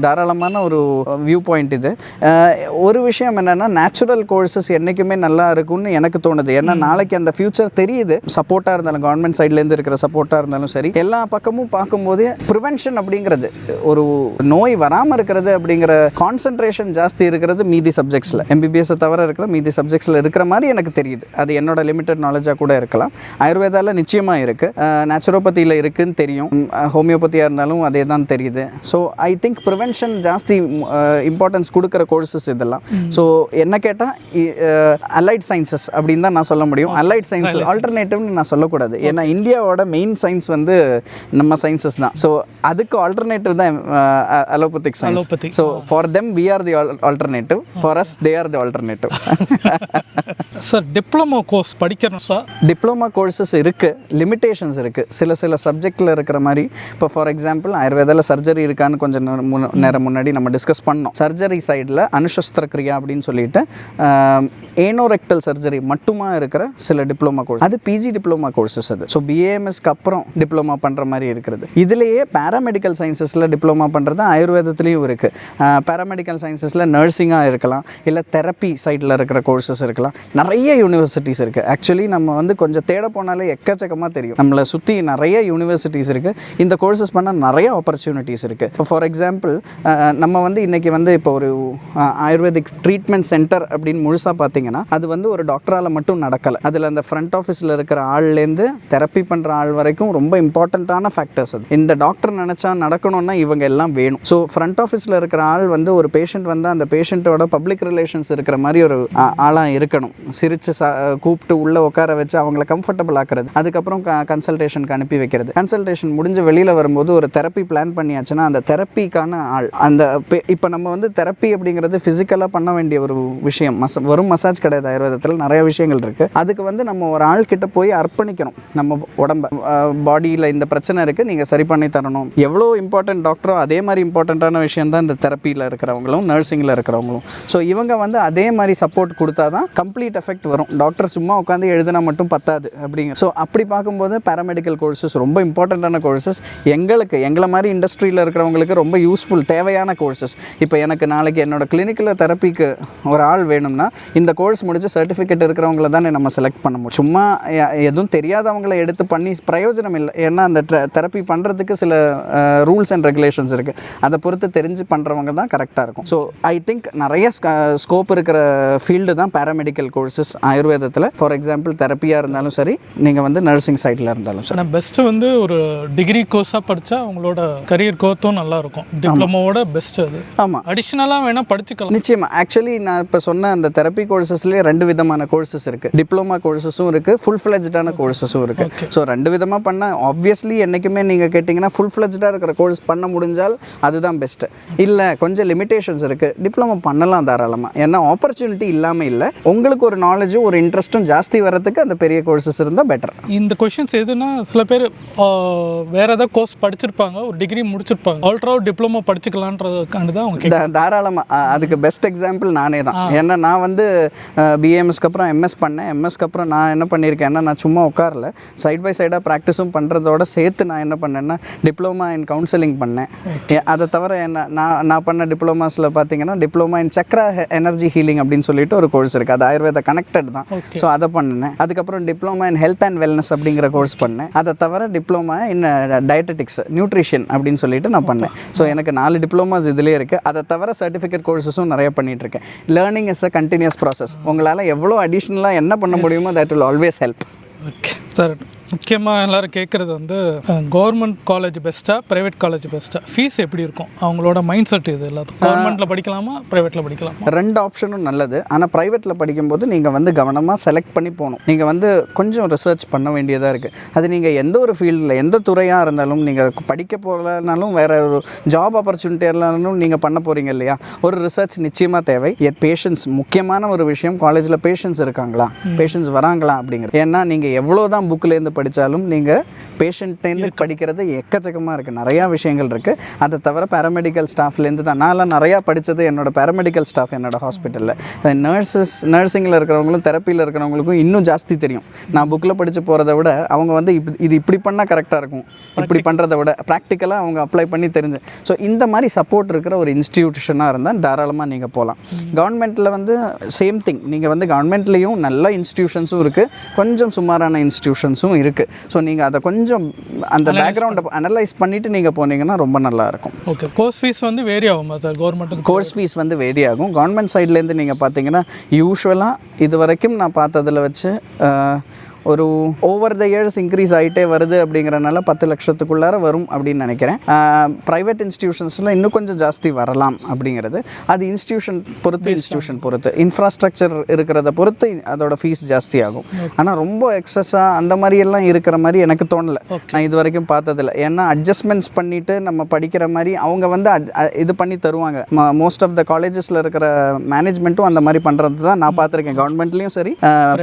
தாராளமான ஒரு வியூ பாயிண்ட். இது ஒரு விஷயம் என்னென்னா நேச்சுரல் கோர்சஸ் என்றைக்குமே நல்லா இருக்கும்னு எனக்கு தோணுது. ஏன்னா நாளைக்கு அந்த ஃபியூச்சர் தெரியுது. சப்போர்ட்டாக இருந்தாலும் கவர்மெண்ட் சைட்லேருந்து இருக்கிற சப்போர்ட்டாக இருந்தாலும் சரி, எல்லா பக்கமும் பார்க்கும்போது ப்ரிவென்ஷன் அப்படிங்கிறது, ஒரு நோய் வராமல் இருக்கிறது அப்படிங்கிற கான்சன்ட்ரேஷன் ஜாஸ்தி இருக்கிறது மீதி சப்ஜெக்ட்ஸில், எம்பிபிஎஸ்ஸை தவிர இருக்கிற மீதி சப்ஜெக்ட்ஸில் இருக்கிற மாதிரி எனக்கு தெரியுது. அது என்னோட லிமிட்டட் நாலேஜாக கூட இருக்கலாம். ஆயுர்வேதாவில் நிச்சயமாக இருக்குது, நேச்சுரோபதியில் இருக்குதுன்னு தெரியும், ஹோமியோபதியாக இருந்தாலும் அதே தான் தெரியுது. ஸோ ஐ திங்க் ப்ரிவென்ஷன் ஜாஸ்தி இம்பார்ட்டன்ஸ் கொடுக்குற கோர்சஸ் இதெல்லாம். ஸோ என்ன கேட்டால் அலைட் சயின்சஸ் அப்படின்னு தான் நான் சொல்ல முடியும். அலைட் சயின்ஸ் ஆல்டர்னேட்டிவ்னு நான் சொல்லக்கூடாது. ஏன்னா இந்தியாவோட மெயின் சயின்ஸ் வந்து நம்ம சயின்சஸ் தான். ஸோ அதுக்கு ஆல்டர்னேட்டிவ் தான் allopathic science. So for them we are the alternative, for us they are the alternative. Sir, diploma course படிக்கணும் சார்? டிப்ளமோ கோர்சஸ் இருக்குது, லிமிட்டேஷன்ஸ் இருக்குது. சில சப்ஜெக்டில் இருக்கிற மாதிரி. இப்போ ஃபார் எக்ஸாம்பிள் ஆயுர்வேதாவில் சர்ஜரி இருக்கான்னு கொஞ்சம் நேரம் முன்னாடி நம்ம டிஸ்கஸ் பண்ணோம். சர்ஜரி சைடில் அனுஷஸ்திர கிரியா அப்படின்னு சொல்லிட்டு ஏனோரெக்டல் சர்ஜரி மட்டுமா இருக்கிற சில டிப்ளமோ கோர்ஸ், அது பிஜி டிப்ளமோ கோர்சஸ். அது ஸோ பிஏஎம்எஸ்க்கு அப்புறம் டிப்ளமா பண்ணுற மாதிரி இருக்கிறது. இதுலேயே பேராமெடிக்கல் சயின்சஸில் டிப்ளமா பண்ணுறது ஆயுர்வேதத்துலேயும் இருக்குது. பேராமெடிக்கல் சயின்சஸில் நர்சிங்காக இருக்கலாம், இல்லை தெரப்பி சைடில் இருக்கிற கோர்சஸ் இருக்கலாம். நிறைய யூனிவர்சிட்டிஸ் இருக்குது. ஆக்சுவலி நம்ம வந்து கொஞ்சம் தேட போனாலே எக்கச்சக்கமாக தெரியும். நம்மளை சுற்றி நிறைய யூனிவர்சிட்டிஸ் இருக்குது. இந்த கோர்சஸ் பண்ணால் நிறைய ஆப்பர்ச்சுனிட்டிஸ் இருக்குது. இப்போ ஃபார் எக்ஸாம்பிள் நம்ம வந்து இன்றைக்கி வந்து இப்போ ஒரு ஆயுர்வேதிக் ட்ரீட்மெண்ட் சென்டர் அப்படின்னு முழுசாக பார்த்தீங்கன்னா அது வந்து ஒரு டாக்டரால் மட்டும் நடக்கலை. அதில் அந்த ஃப்ரண்ட் ஆஃபீஸில் இருக்கிற ஆள்லேருந்து தெரப்பி பண்ணுற ஆள் வரைக்கும் ரொம்ப இம்பார்ட்டண்ட்டான ஃபேக்டர்ஸ் அது. இந்த டாக்டர் நினச்சா நடக்கணும்னா இவங்க எல்லாம் வேணும். ஸோ ஃப்ரண்ட் ஆஃபீஸில் இருக்கிற ஆள் வந்து ஒரு பேஷண்ட் வந்து அந்த பேஷண்ட்டோட பப்ளிக் ரிலேஷன்ஸ் இருக்கிற மாதிரி ஒரு ஆளாக இருக்கணும். சிரித்து கூப்பிட்டு உள்ளே உட்கார வச்சு அவங்கள கம்ஃபர்டபுள் ஆக்குறது, அதுக்கப்புறம் கன்சல்டேஷனுக்கு அனுப்பி வைக்கிறது. கன்சல்டேஷன் முடிஞ்ச வெளியில் வரும்போது ஒரு தெரப்பி பிளான் பண்ணியாச்சுன்னா அந்த தெரப்பிக்கான ஆள் அந்த இப்போ நம்ம வந்து தெரப்பி அப்படிங்கிறது ஃபிசிக்கலாக பண்ண வேண்டிய ஒரு விஷயம். வெறும் மசாஜ் கிடையாது. ஆயுர்வேதத்தில் நிறைய விஷயங்கள் இருக்குது. அதுக்கு வந்து நம்ம ஒரு ஆள் கிட்ட போய் அர்ப்பணிக்கணும். நம்ம உடம்பை, பாடியில் இந்த பிரச்சனை இருக்குது, நீங்கள் சரி பண்ணி தரணும். எவ்வளோ இம்பார்ட்டன்ட் டாக்டரோ அதே மாதிரி இம்பார்ட்டண்ட்டான விஷயம் தான் இந்த தெரப்பியில் இருக்கிறவங்களும் நர்சிங்கில் இருக்கிறவங்களும். ஸோ இவங்க வந்து அதே மாதிரி சப்போர்ட் கொடுத்தா தான் கம்ப்ளீட் எஃபெக்ட் வரும். டாக்டர் சும்மா உட்காந்து எழுதினா மட்டும் பத்தாது அப்படிங்க. ஸோ அப்படி பார்க்கும்போது பேராமெடிக்கல் கோர்சஸ் ரொம்ப இம்பார்ட்டண்ட்டான கோர்சஸ். எங்களை மாதிரி இண்டஸ்ட்ரியில் இருக்கிறவங்களுக்கு ரொம்ப யூஸ்ஃபுல் தேவையான கோர்சஸ். இப்போ எனக்கு நாளைக்கு என்னோட கிளினிக்கல் தெரப்பிக்கு ஒரு ஆள் வேணும்னா இந்த கோர்ஸ் முடிச்சு சர்டிஃபிகேட் இருக்கிறவங்கள தானே நம்ம செலக்ட் பண்ண முடியும். சும்மா எதுவும் தெரியாதவங்களை எடுத்து பண்ணி பிரயோஜனம் இல்லை. ஏன்னா அந்த தெரப்பி பண்ணுறதுக்கு சில ரூல்ஸ் அண்ட் ரெகுலேஷன்ஸ் இருக்குது. அதை பொறுத்து தெரிஞ்சு பண்ணுறவங்க தான் கரெக்டாக இருக்கும். ஸோ ஐ திங்க் நிறைய ஸ்கோப் இருக்கிற ஃபீல்டு தான் பேராமெடிக்கல் கோர்சஸ் ஆயுர்வேதத்தில். ஃபார் எக்ஸாம்பிள் தெரப்பியாக இருந்தாலும் சரி, நீங்கள் வந்து நர்சிங் சைடில் இருந்தாலும் சரி. ஆனால் பெஸ்ட்டு வந்து ஒரு டிகிரி கோர்ஸாக படித்தா அவங்களோட கரியர் கோத்தும் நல்லாயிருக்கும். டிப்ளமோவோட பெஸ்ட் அது. ஆமாம், அடிஷ்னலாக வேணால் படிச்சுக்கலாம். நிச்சயமாக. ஆக்சுவலி நான் இப்போ சொன்ன அந்த தெரப்பி கோர்சஸ்லேயே 2 விதமான கோர்சஸ் இருக்குது. டிப்ளமா கோர்சஸும் இருக்குது, ஃபுல் ஃப்ளெஜ்டான கோர்சஸும் இருக்குது. ஸோ 2 விதமாக பண்ணால் ஆப்வியஸ்லி என்றைக்குமே நீங்கள் கேட்டிங்கன்னா ஃபுல் ஃப்ளெஜ்டாக இருக்கிற கோர்ஸ் பண்ண முடிஞ்சால் அதுதான் பெஸ்ட்டு. இல்லை கொஞ்சம் லிமிடேஷன்ஸ் இருக்குது, டிப்ளமோ பண்ணலாம் தாராளமாக. ஏன்னா ஆப்பர்ச்சுனிட்டி இல்லாமல் இல்லை, உங்களுக்கு ஒரு நாலேஜும் ஒரு இன்ட்ரெஸ்ட்டும் ஜாஸ்தி வரதுக்கு அந்த பெரிய கோர்சஸ் இருந்தால் பெட்டர். இந்த கொஷின்ஸ் எதுனா சில பேர் வேறு ஏதாவது கோர்ஸ் படிச்சிருப்பாங்க, ஒரு டிகிரி முடிச்சிருப்பாங்க, ஆல்ட்ரா டிப்ளமோ படிச்சுக்கலான்றதுக்காண்டு தான் அவங்க தாராளமாக. அதுக்கு பெஸ்ட் எக்ஸாம்பிள் நானே தான். ஏன்னா நான் வந்து பிஏஎம்எஸ்க்கு அப்புறம் எம்எஸ் பண்ணேன். எம்எஸ்க்கு அப்புறம் நான் என்ன பண்ணியிருக்கேன்னா, நான் சும்மா உட்காரல, சைட் பை சைடாக ப்ராக்டிஸும் பண்ணுறதோட சேர்த்து நான் என்ன பண்ணேன்னா டிப்ளமா இன் கவுன்சிலிங் பண்ணேன். அதை தவிர நான் பண்ண டிப்ளமாஸில் பார்த்தீங்கன்னா diploma in Chakra energy healing அப்படின்னு சொல்லிட்டு ஒரு கோர்ஸ் இருக்குது. அது ஆயுர்வேத கனெக்டட் தான். ஸோ அதை பண்ணேன். அதுக்கப்புறம் diploma in health and wellness அப்படிங்கிற கோர்ஸ் பண்ணேன். அதை தவிர டிப்ளமா இன் டயட்டெட்டிக்ஸ் நியூட்ரிஷன் அப்படின்னு சொல்லிட்டு நான் பண்ணேன். ஸோ எனக்கு 4 டிப்ளமாஸ் இதிலே இருக்குது. அதை தவிர சர்டிஃபிகேட் கோர்ஸஸும் நிறைய பண்ணிகிட்டு இருக்கேன். Learning is a continuous process. உங்களால் எவ்வளோ அடிஷ்னலாக என்ன பண்ண முடியுமோ that will always help. Okay sir, முக்கியமாக எல்லோரும் கேட்குறது வந்து கவர்மெண்ட் காலேஜ் பெஸ்ட்டாக, ப்ரைவேட் காலேஜ் பெஸ்ட்டாக, ஃபீஸ் எப்படி இருக்கும், அவங்களோட மைண்ட் செட் இது எல்லாத்துக்கும். கவர்மெண்ட்டில் படிக்கலாமா, ப்ரைவேட்டில் படிக்கலாமா? 2 ஆப்ஷனும் நல்லது. ஆனால் ப்ரைவேட்டில் படிக்கும்போது நீங்கள் வந்து கவனமாக செலக்ட் பண்ணி போகணும். நீங்கள் வந்து கொஞ்சம் ரிசர்ச் பண்ண வேண்டியதாக இருக்குது. அது நீங்கள் எந்த ஒரு ஃபீல்டில் எந்த துறையாக இருந்தாலும், நீங்கள் படிக்க போகலனாலும் வேறு ஒரு ஜாப் ஆப்பர்ச்சுனிட்டியாக இருந்தாலும் நீங்கள் பண்ண போகிறீங்க இல்லையா, ஒரு ரிசர்ச் நிச்சயமாக தேவை. பேஷன்ஸ் முக்கியமான ஒரு விஷயம். காலேஜில் பேஷன்ஸ் இருக்காங்களா, பேஷன்ஸ் வராங்களா அப்படிங்கிறது. ஏன்னா நீங்கள் எவ்வளோ தான் புக்கிலேருந்து படித்தாலும் நீங்கள் பேஷண்ட்லேருந்து படிக்கிறது எக்கச்சக்கமாக இருக்குது. நிறையா விஷயங்கள் இருக்குது. அதை தவிர பேராமெடிக்கல் ஸ்டாஃப்லேருந்து தான் நான்லாம் நிறையா படித்தது. என்னோட பேராமெடிக்கல் ஸ்டாஃப் என்னோட ஹாஸ்பிட்டலில் நர்சிங்கில் இருக்கிறவங்களும் தெரப்பியில் இருக்கிறவங்களுக்கும் இன்னும் ஜாஸ்தி தெரியும். நான் புக்கில் படித்து போகிறத விட அவங்க வந்து இது இப்படி பண்ணால் கரெக்டாக இருக்கும், இப்படி பண்ணுறதை விட ப்ராக்டிக்கலாக அவங்க அப்ளை பண்ணி தெரிஞ்சு. ஸோ இந்த மாதிரி சப்போர்ட் இருக்கிற ஒரு இன்ஸ்டிடியூஷனாக இருந்தால் தாராளமாக நீங்கள் போகலாம். கவர்மெண்ட்டில் வந்து சேம் திங். நீங்கள் வந்து கவர்மெண்ட்லேயும் நல்ல இன்ஸ்டிடியூஷன்ஸும் இருக்குது, கொஞ்சம் சுமாரான இன்ஸ்டிடியூஷன்ஸும் இருக்குது. ஸோ நீங்கள் அதை கொஞ்சம் அந்த பேக்ரவுண்டை அனலைஸ் பண்ணிவிட்டு நீங்கள் போனீங்கன்னா ரொம்ப நல்லாயிருக்கும். ஓகே, கோர்ஸ் ஃபீஸ் வந்து வேரி ஆகுமா சார்? கவர்மெண்ட் கோர்ஸ் ஃபீஸ் வந்து வேரி ஆகும். கவர்மெண்ட் சைட்லேருந்து நீங்கள் பார்த்தீங்கன்னா யூஸ்வலாக இது வரைக்கும் நான் பார்த்ததில் வச்சு ஒரு ஓவர் த இயர்ஸ் இன்க்ரீஸ் ஆகிட்டே வருது. அப்படிங்கிறனால 10 லட்சத்துக்குள்ளார வரும் அப்படின்னு நினைக்கிறேன். ப்ரைவேட் இன்ஸ்டிடியூஷன்ஸில் இன்னும் கொஞ்சம் ஜாஸ்தி வரலாம் அப்படிங்கிறது. அது இன்ஸ்டிடியூஷன் பொறுத்து இன்ஃப்ராஸ்ட்ரக்சர் இருக்கிறத பொறுத்து அதோட ஃபீஸ் ஜாஸ்தி ஆகும். ஆனால் ரொம்ப எக்ஸஸாக அந்த மாதிரியெல்லாம் இருக்கிற மாதிரி எனக்கு தோணலை. நான் இது வரைக்கும் பார்த்ததில்ல. ஏன்னா அட்ஜஸ்ட்மெண்ட்ஸ் பண்ணிவிட்டு நம்ம படிக்கிற மாதிரி அவங்க வந்து இது பண்ணி தருவாங்க. மோஸ்ட் ஆஃப் த காலேஜஸில் இருக்கிற மேனேஜ்மெண்ட்டும் அந்த மாதிரி பண்ணுறது தான் நான் பார்த்துருக்கேன். கவர்மெண்ட்லேயும் சரி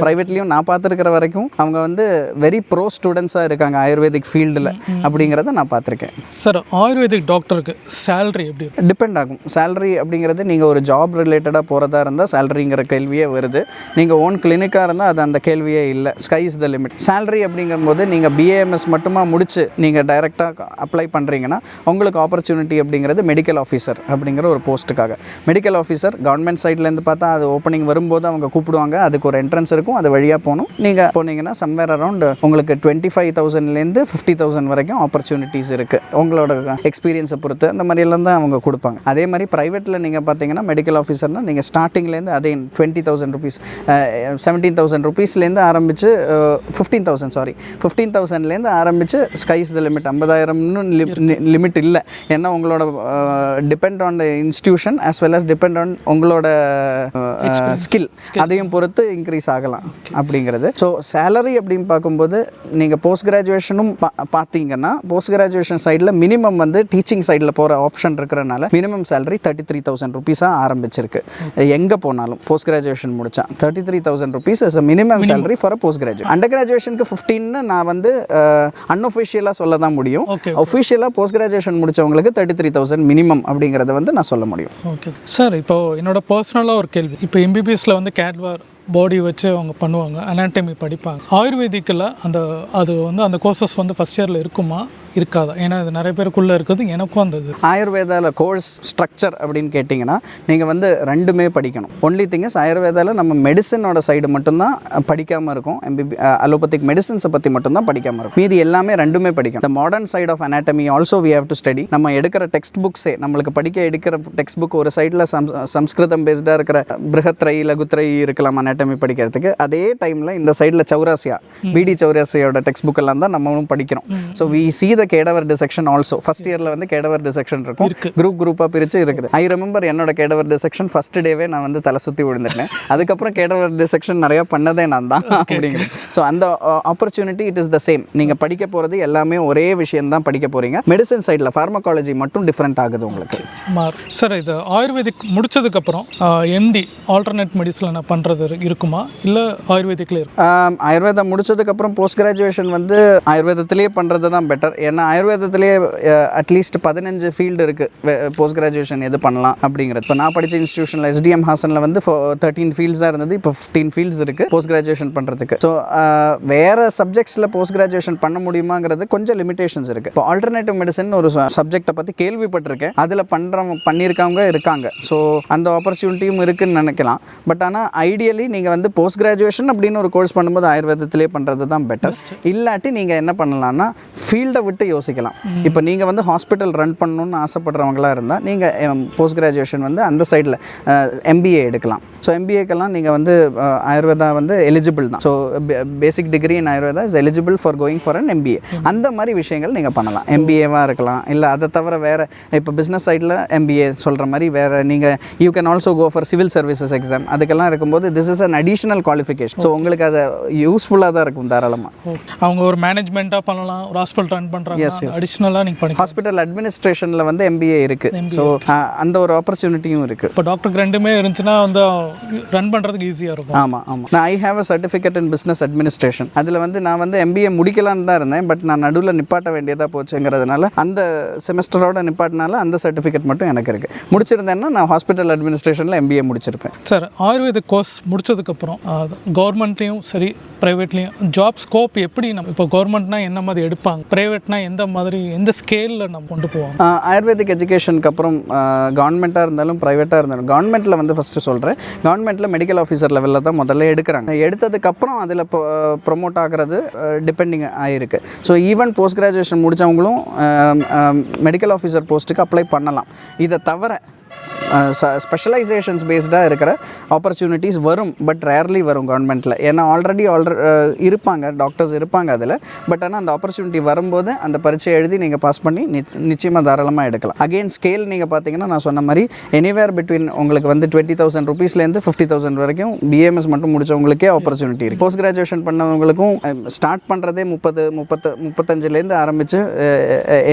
ப்ரைவேட்லேயும் நான் பார்த்துருக்கிற வரைக்கும் அவங்க வந்து வெரி ப்ரோ ஸ்டூடெண்ட்ஸாக இருக்காங்க ஆயுர்வேதிக் ஃபீல்டில் அப்படிங்கிறத நான் பார்த்துருக்கேன். சார், ஆயுர்வேதிக் டாக்டருக்கு சேலரி எப்படி டிபெண்ட் ஆகும்? சேலரி அப்படிங்கிறது நீங்கள் ஒரு ஜாப் ரிலேட்டடாக போகிறதா இருந்தால் சேலரிங்கிற கேள்வியே வருது. நீங்கள் ஓன் கிளினிக்காக இருந்தால் அது அந்த கேள்வியே இல்லை. Sky is the limit. Salary அப்படிங்கும்போது நீங்கள் பிஏஎம்எஸ் மட்டுமா முடிச்சு நீங்கள் டைரெக்டாக அப்ளை பண்ணுறீங்கன்னா உங்களுக்கு ஆப்பர்ச்சுனிட்டி அப்படிங்கிறது மெடிக்கல் ஆஃபீஸர் அப்படிங்கிற ஒரு போஸ்ட்டுக்காக. மெடிக்கல் ஆஃபீஸர் கவர்மெண்ட் சைட்லேருந்து பார்த்தா அது ஓப்பனிங் வரும்போது அவங்க கூப்பிடுவாங்க. அதுக்கு ஒரு என்ட்ரன்ஸ் இருக்கும், அது வழியாக போகணும். நீங்கள் போனீங்கன்னா சம்வேர் அரௌண்ட் உங்களுக்கு 25,000லேருந்து 50,000 வரைக்கும் ஆப்பர்ச்சுனிட்டிஸ் இருக்குது. உங்களோட எக்ஸ்பீரியன்ஸை பொறுத்து அந்த மாதிரியெல்லாம் தான் அவங்க கொடுப்பாங்க. அதே மாதிரி ப்ரைவேட்டில் நீங்கள் பார்த்தீங்கன்னா மெடிக்கல் ஆஃபீஸர்னால் நீங்கள் ஸ்டார்டிங்லேருந்து அதே 20,000 ருபீஸ் 17,000 ருபீஸ்லேருந்து ஆரம்பித்து 15,000லேருந்து ஆரம்பித்து ஸ்கைஸ் த லிமிட். 50,000 லிமிட் இல்லை. ஏன்னா உங்களோட depend on the institution as well as depend on உங்களோட ஸ்கில், அதையும் பொறுத்து இன்க்ரீஸ் ஆகலாம் அப்படிங்கிறது. ஸோ சேலரி அப்படின்னு பார்க்கும்போது நீங்கள் போஸ்ட் கிராஜுவேஷனும் பார்த்தீங்கன்னா போஸ்ட் கிராஜுவேஷன் சைடில் மினிமம் வந்து டீச்சிங் சைடில் போகிற ஆப்ஷன் இருக்கிறனால மினிமம் சேலரி 33,000 ருபீஸாக ஆரம்பிச்சிருக்கு. எங்கே போனாலும் போஸ்ட் கிராஜுவேஷன் முடித்தா 33,000 rupees is minimum salary for a post graduate. Under கிராஜுவேஷனுக்கு 15 நான் வந்து அன்அஃபிஷியலாக சொல்ல தான் முடியும். அஃபிஷியலாக போஸ்ட் கிராஜுவேஷன் முடித்தவங்களுக்கு 33,000 மினிமம் அப்படிங்கிறத வந்து நான் சொல்ல முடியும். ஓகே சார், இப்போ என்னோட பர்சனலாக ஒரு கேள்வி. இப்போ எம்பிபிஎஸ்ல வந்து கேட்வார் பாடி வச்சு அவங்க பண்ணுவாங்க, அனாட்டமி படிப்பாங்க. ஆயுர்வேதிக்கில் அது வந்து அந்த கோர்சஸ் வந்து ஃபஸ்ட் இயரில் இருக்குமா இருக்காதா? ஏன்னா இது நிறைய பேருக்குள்ளே இருக்குது, எனக்கும் அந்த இது. ஆயுர்வேதாவில் கோர்ஸ் ஸ்ட்ரக்சர் அப்படின்னு கேட்டிங்கன்னா நீங்கள் வந்து ரெண்டுமே படிக்கணும். ஒன்லி திங் இஸ் ஆயுர்வேதாவில் நம்ம மெடிசனோட சைடு மட்டும்தான் படிக்காமல் இருக்கும். அலோபதிக் மெடிசன்ஸை பற்றி மட்டும்தான் படிக்காமல் இருக்கும். மீதி எல்லாமே ரெண்டுமே படிக்கணும். The modern side of anatomy also we have to study. நம்ம எடுக்கிற டெக்ஸ்ட் புக்ஸே நம்மளுக்கு எடுக்கிற டெக்ஸ்ட் புக் ஒரு சைடில் சம்ஸ்கிருதம் பேஸ்டாக இருக்கிற பிருஹத்ரை லகுத்ரை இருக்கலாம் அனாட்டமி படிக்கிறதுக்கு. அதே டைமில் இந்த சைடில் சௌராசியா பிடி சௌராசியோட டெக்ஸ்ட் புக் எல்லாம் தான் நம்மளும் படிக்கிறோம். So we see the cadaver dissection also. First இயரில் வந்து கேடவர் டிசெக்ஷன் இருக்கும், குரூப்பாக பிரித்து இருக்குது. ஐ ரிமெம்பர் என்னோட கேடவர் டிசெக்ஷன் ஃபர்ஸ்ட் டேவே நான் வந்து தலை சுற்றி விழுந்துட்டேன். அதுக்கப்புறம் கேடவர் டிசெக்ஷன் நிறையா பண்ணதே நான் தான் அப்படிங்கிறது. ஸோ அந்த opportunity it is the same. நீங்கள் படிக்க போகிறது எல்லாமே ஒரே விஷயம் தான் படிக்க போகிறீங்க. மெடிசன் சைடில் ஃபார்மகாலஜி மட்டும் டிஃப்ரெண்ட் ஆகுது உங்களுக்கு. சார், இது ஆயுர்வேதிக் முடிச்சதுக்கப்புறம் எம்டி ஆல்டர்னேட் மெடிசன் பண்ணுறது இருக்குமா இல்லை ஆயுர்வேதிக்கில் இருக்கும்? ஆயுர்வேதம் முடிச்சதுக்கப்புறம் போஸ்ட் கிராஜுவேஷன் வந்து ஆயுர்வேதத்திலேயே பண்ணுறது தான் பெட்டர். ஏன்னா ஆயுர்வேதத்திலேயே அட்லீஸ்ட் 15 ஃபீல்டு இருக்குது போஸ்ட் கிராஜுவேஷன் எது பண்ணலாம் அப்படிங்கிறது. இப்போ நான் படித்த இன்ஸ்டியூஷனில் SDM ஹாசனில் வந்து 13 ஃபீல்ட்ஸாக இருந்தது, இப்போ 15 ஃபீல்ட்ஸ் இருக்குது போஸ்ட் கிராஜுவேஷன் பண்ணுறதுக்கு. ஸோ வேறு சப்ஜெக்ட்ஸில் போஸ்ட் கிராஜுவேஷன் பண்ண முடியுமாங்கிறது கொஞ்சம் லிமிடேஷன்ஸ் இருக்குது. இப்போ ஆல்டர்னேட்டிவ் மெடிசன் ஒரு சப்ஜெக்டை பற்றி கேள்விப்பட்டிருக்கேன், அதில் பண்ணியிருக்கவங்க இருக்காங்க. ஸோ அந்த ஆப்பர்ச்சுனிட்டியும் இருக்குதுன்னு நினைக்கலாம். பட் ஆனால் ஐடியலி நீங்கள் வந்து போஸ்ட் கிராஜுவேஷன் அப்படின்னு ஒரு கோர்ஸ் பண்ணும்போது ஆயுர்வேதத்திலே பண்ணுறது தான் பெட்டர். இல்லாட்டி நீங்கள் என்ன பண்ணலாம்னா ஃபீல்டை விட்டு யோசிக்கலாம். இப்போ நீங்கள் வந்து ஹாஸ்பிட்டல் ரன் பண்ணணும்னு ஆசைப்படுறவங்களாக இருந்தால் நீங்கள் போஸ்ட் கிராஜுவேஷன் வந்து அந்த சைடில் MBA எடுக்கலாம். ஸோ MBAக்கெல்லாம் நீங்கள் வந்து ஆயுர்வேதா வந்து எலிஜிபிள் தான். So basic degree in Ayurveda is eligible for going for an MBA. அந்த மாதிரி விஷயங்கள் நீங்கள் பண்ணலாம். MBAவாக இருக்கலாம், இல்லை அதை தவிர வேறு இப்போ பிஸ்னஸ் சைடில் MBA சொல்கிற மாதிரி வேறு நீங்கள் you can also go for civil services exam. அதுக்கெல்லாம் இருக்கும்போது this is an additional qualification. So உங்களுக்கு அது யூஸ்ஃபுல்லாக தான் இருக்கும் தாராளமாக. அவங்க ஒரு மேனேஜ்மெண்ட்டாக பண்ணலாம், ஒரு ஹாஸ்பிட்டல் ரன் பண்ணுறாங்க, அடிஷ்னலாக நீங்கள் பண்ணி ஹாஸ்பிட்டல் அட்மினிஸ்ட்ரேஷனில் வந்து MBA இருக்குது. ஸோ அந்த ஒரு ஆப்பர்ச்சுனிட்டியும் இருக்குது. இப்போ டாக்டருக்கு ரெண்டுமே இருந்துச்சுன்னா வந்து ரன் பண்ணுறதுக்கு ஈஸியாக இருக்கும். ஆமாம் ஆமாம். நான் I have a certificate in business administration. அதில் வந்து நான் வந்து MBA முடிக்கலான்னு தான் இருந்தேன். பட் நான் நடுவில் நிப்பாட்ட வேண்டியதாக போச்சுங்கிறதுனால அந்த செமஸ்டரோட நிப்பாட்டினால அந்த சர்டிஃபிகேட் மட்டும் எனக்கு இருக்குது. முடிச்சிருந்தேன்னா நான் ஹாஸ்பிட்டல் அட்மினிஸ்ட்ரேஷனில் MBA முடிச்சிருப்பேன். சார், ஆயுர்வேதிக் கோர்ஸ் முடிச்சதுக்கப்புறம் கவர்மெண்ட்லேயும் சரி ப்ரைவேட்லேயும் ஜாப் ஸ்கோப் எப்படி நம்ம இப்போ கவர்மெண்ட்னா எந்த மாதிரி எடுப்பாங்க, ப்ரைவேட்னா எந்த மாதிரி எந்த ஸ்கேலில் நம்ம கொண்டு போவாங்க? ஆயுர்வேதிக் எஜுகேஷனுக்கு அப்புறம் கவர்மெண்ட்டாக இருந்தாலும் ப்ரைவேட்டாக இருந்தாலும் கவர்மெண்ட்டில் வந்து ஃபஸ்ட்டு சொல்கிறேன், கவர்மெண்ட்டில் மெடிக்கல் ஆஃபீஸர் லெவலில் தான் முதல்ல எடுக்கிறாங்க. எடுத்ததுக்கப்புறம் அதில் ப்ரொமோட் ஆகிறது டிபெண்டிங் ஆகிருக்கு. ஸோ ஈவன் போஸ்ட் கிராஜுவேஷன் முடித்தவங்களும் மெடிக்கல் ஆஃபீஸர் போஸ்ட்டுக்கு அப்ளை பண்ணலாம். இதை தவிர ஸ்பெஷலைசேஷன்ஸ் பேஸ்டாக இருக்கிற ஆப்பர்ச்சுனிட்டிஸ் வரும், பட் ரேர்லி வரும் கவர்மெண்ட்டில். ஏன்னா ஆல்ரெடி இருப்பாங்க டாக்டர்ஸ் இருப்பாங்க அதில். பட் ஆனால் அந்த ஆப்பர்ச்சுனிட்டி வரும்போது அந்த பரீட்சை எழுதி நீங்கள் பாஸ் பண்ணி நிச்சயமாக தாராளமாக எடுக்கலாம். அகெயின் ஸ்கேல் நீங்கள் பார்த்தீங்கன்னா நான் சொன்ன மாதிரி எனிவேர் பிட்வீன் உங்களுக்கு வந்து 20,000 ரூபீஸ்லேருந்து 50,000 வரைக்கும் BMS மட்டும் முடித்தவங்களுக்கே ஆப்பர்ச்சுனிட்டி இருக்குது. போஸ்ட் கிராஜுவேஷன் பண்ணவங்களுக்கும் ஸ்டார்ட் பண்ணுறதே 35லேருந்து ஆரம்பித்து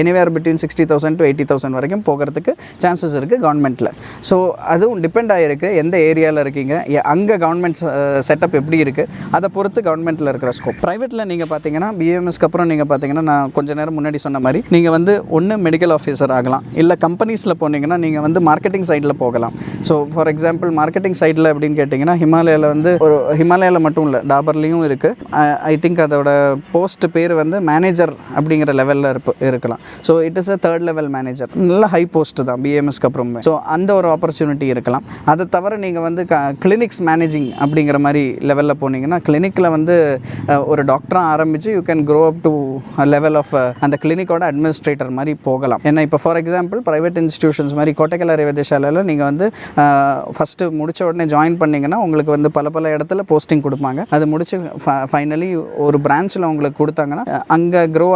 எனிவேர் பிட்வீன் 60,000 to 80,000 வரைக்கும் போகிறதுக்கு சான்சஸ் இருக்குது கவர்மெண்ட்டில். ஸோ அதுவும் டிபெண்ட் ஆகிருக்கு எந்த ஏரியாவில் இருக்கீங்க, அங்கே கவர்மெண்ட் செட்டப் எப்படி இருக்குது, அதை பொறுத்து கவர்மெண்ட்டில் இருக்கிற ஸ்கோப். ப்ரைவேட்டில் நீங்கள் பார்த்தீங்கன்னா BMSக்கு அப்புறம் நீங்கள் பார்த்தீங்கன்னா நான் கொஞ்சம் நேரம் முன்னாடி சொன்ன மாதிரி நீங்கள் வந்து ஒன்று மெடிக்கல் ஆஃபீஸர் ஆகலாம், இல்லை கம்பெனிஸில் போனீங்கன்னா நீங்கள் வந்து மார்க்கெட்டிங் சைடில் போகலாம். ஸோ ஃபார் எக்ஸாம்பிள் மார்க்கெட்டிங் சைடில் அப்படின்னு கேட்டிங்கன்னா ஹிமாலயாவில் வந்து ஹிமாலயாவில் மட்டும் இல்லை டாபர்லேயும் இருக்குது. ஐ திங்க் அதோட போஸ்ட் பேர் வந்து மேனேஜர் அப்படிங்கிற லெவலில் இருக்கலாம். So it is a 3rd level manager, நல்ல ஹை போஸ்ட் தான் BMSக்கு அப்புறமே. ஸோ அந்த ஒரு ஆப்பர்ச்சுனிட்டி இருக்கலாம். அதை தவிர நீங்கள் வந்து கிளினிக்ஸ் மேனேஜிங் அப்படிங்கிற மாதிரி லெவலில் போனீங்கன்னா கிளினிக்கில் வந்து ஒரு டாக்டராக ஆரம்பித்து you can grow up to level of அந்த கிளினிக்கோட அட்மினிஸ்ட்ரேட்டர் மாதிரி போகலாம். ஏன்னா இப்போ ஃபார் எக்ஸாம்பிள் ப்ரைவேட் இன்ஸ்டிடியூஷன்ஸ் மாதிரி கோட்டக்கலாரி வைத்தியசாலையில் நீங்கள் வந்து ஃபஸ்ட்டு முடித்த உடனே ஜாயின் பண்ணிங்கன்னா உங்களுக்கு வந்து பல இடத்துல போஸ்டிங் கொடுப்பாங்க. அது முடிச்சு ஃபைனலி ஒரு பிரான்ச்சில் உங்களுக்கு கொடுத்தாங்கன்னா அங்கே க்ரோ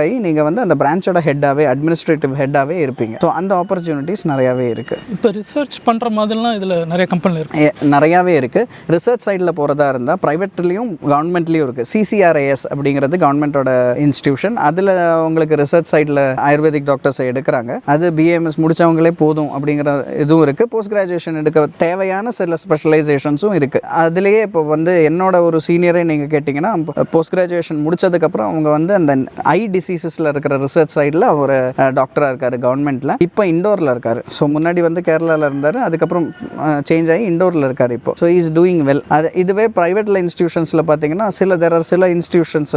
ஆகி நீங்கள் வந்து அந்த பிரான்ச்சோட ஹெட்டாகவே அட்மினிஸ்ட்ரேட்டிவ் ஹெட்டாகவே இருப்பீங்க. ஸோ அந்த ஆப்பர்ச்சுனிட்டிஸ் நிறையாவே இருக்குது. இப்போ ரிசர்ச் பண்ணுற மாதிரிலாம் இதில் நிறைய கம்பெனியில் இருக்குது, நிறையாவே இருக்குது. ரிசர்ச் சைடில் போகிறதா இருந்தால் ப்ரைவேட்லேயும் கவர்மெண்ட்லேயும் இருக்குது. CCRIS அப்படிங்கிறது கவர்மெண்ட்டோட இன்ஸ்டியூஷன். அதில் உங்களுக்கு ரிசர்ச் சைடில் ஆயுர்வேதிக் டாக்டர்ஸை எடுக்கிறாங்க. அது BMS முடித்தவங்களே போதும் அப்படிங்கிற இதுவும் இருக்குது. போஸ்ட் கிராஜுவேஷன் எடுக்க தேவையான சில ஸ்பெஷலைசேஷன்ஸும் இருக்குது. அதுலேயே இப்போ வந்து என்னோட ஒரு சீனியரே நீங்கள் கேட்டிங்கன்னா போஸ்ட் கிராஜுவேஷன் முடித்ததுக்கப்புறம் அவங்க வந்து அந்த ஐ டிசீசஸில் இருக்கிற ரிசர்ச் சைடில் ஒரு டாக்டராக இருக்கார் கவர்மெண்ட்டில். இப்போ இண்டோரில் இருக்கார். ஸோ முன்னாடி வந்து கேரளாவில் இருந்தார், அதுக்கப்புறம் சேஞ்ச் ஆகி இண்டோரில் இருக்கார் இப்போ. So is doing well. அது இதுவே ப்ரைவேட்டில் இன்ஸ்டியூஷன்ஸில் பார்த்தீங்கன்னா சில இன்ஸ்டியூஷன்ஸ்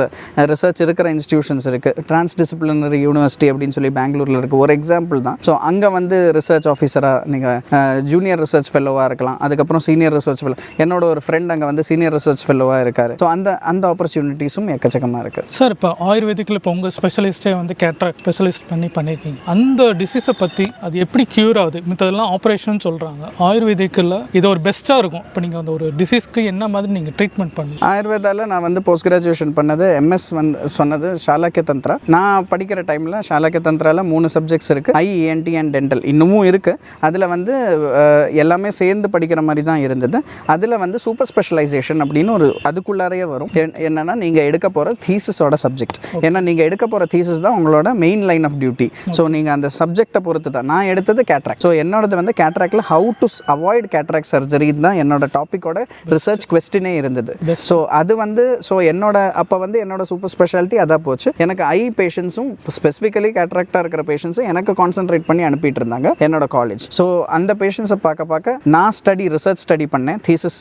ரிசர்ச் இருக்கிற இன்ஸ்டியூஷன்ஸ் இருக்குது. டிரான்ஸ்டிசிப்ளினரி யூனிவர்சிட்டி அப்படின்னு சொல்லி பெங்களூரில் இருக்குது, ஒரு எக்ஸாம்பிள் தான். ஸோ அங்கே வந்து ரிசர்ச் ஆஃபீஸராக நீங்கள் ஜூனியர் ரிசர்ச் ஃபெல்லோவாக இருக்கலாம், அதுக்கப்புறம் சீனியர் ரிசர்ச் ஃபெல்லோ. என்னோட ஒரு ஃப்ரெண்ட் அங்கே வந்து சீனியர் ரிசர்ச் ஃபெல்லோவாக இருக்கார். ஸோ அந்த ஆப்பர்ச்சுனிட்டிஸும் எக்கச்சக்கமாக இருக்குது. சார் இப்போ ஆயுர்வேதிக்கில் இப்போ உங்கள் ஸ்பெஷலிஸ்ட்டே வந்து கேட்ராக்ட் ஸ்பெஷலிஸ்ட் பண்ணியிருக்கீங்க. அந்த டிசீஸை பற்றி அது எப்படி க்யூர் ஆகுது? மித்ததெல்லாம் ஆப்ரேஷன் சொல்கிறாங்க, ஆயுர்வேதிக்கில் இது ஒரு பெஸ்ட்டாக இருக்கும். இப்போ நீங்கள் அந்த ஒரு டிசீஸ்க்கு என்ன மாதிரி நீங்கள் ட்ரீட்மெண்ட் பண்ணி? ஆயுர்வேதாவில் நான் வந்து போஸ்ட் கிராஜுவேஷன் பண்ணது எம்எஸ் சொன்னது சாலக்கிய தந்திரா. நான் படிக்கிற டைமில் சாலக்கிய தந்திராவில் 3 சப்ஜெக்ட்ஸ் இருக்குது, ஐஇஎன்டி அண்ட் டென்டல். இன்னமும் இருக்குது. அதில் வந்து எல்லாமே சேர்ந்து படிக்கிற மாதிரி தான் இருந்தது. அதில் வந்து சூப்பர் ஸ்பெஷலைசேஷன் அப்படின்னு ஒரு அதுக்குள்ளாரையே வரும். என்னென்னா நீங்கள் எடுக்க போகிற தீசிஸோட சப்ஜெக்ட். ஏன்னா நீங்கள் எடுக்க போகிற தீசிஸ் தான் உங்களோட main line of duty. So நீங்கள் அந்த சப்ஜெக்டை பொறுத்து தான். நான் எடுத்தது கேட்ராக்ட். ஸோ என்னோடது வந்து கேட்ராக்டில் how to avoid cataract surgery தான் என்னோட டாப்பிக்கோட ரிசர்ச் கொஸ்டினே இருந்தது. ஸோ அது வந்து அப்போ வந்து என்னோட சூப்பர் ஸ்பெஷாலிட்டி அதான் போச்சு. எனக்கு ஐ பேஷண்ட்ஸும் ஸ்பெசிஃபிக்கலி கேட்ராக்டாக இருக்கிற பேஷண்ட்ஸும் எனக்கு கான்சென்ட்ரேட் பண்ணி அனுப்பிட்டு இருந்தாங்க என்னோட காலேஜ். ஸோ அந்த பேஷண்ட்ஸை பார்க்க நான் ரிசர்ச் ஸ்டடி பண்ணேன். தீசிஸ்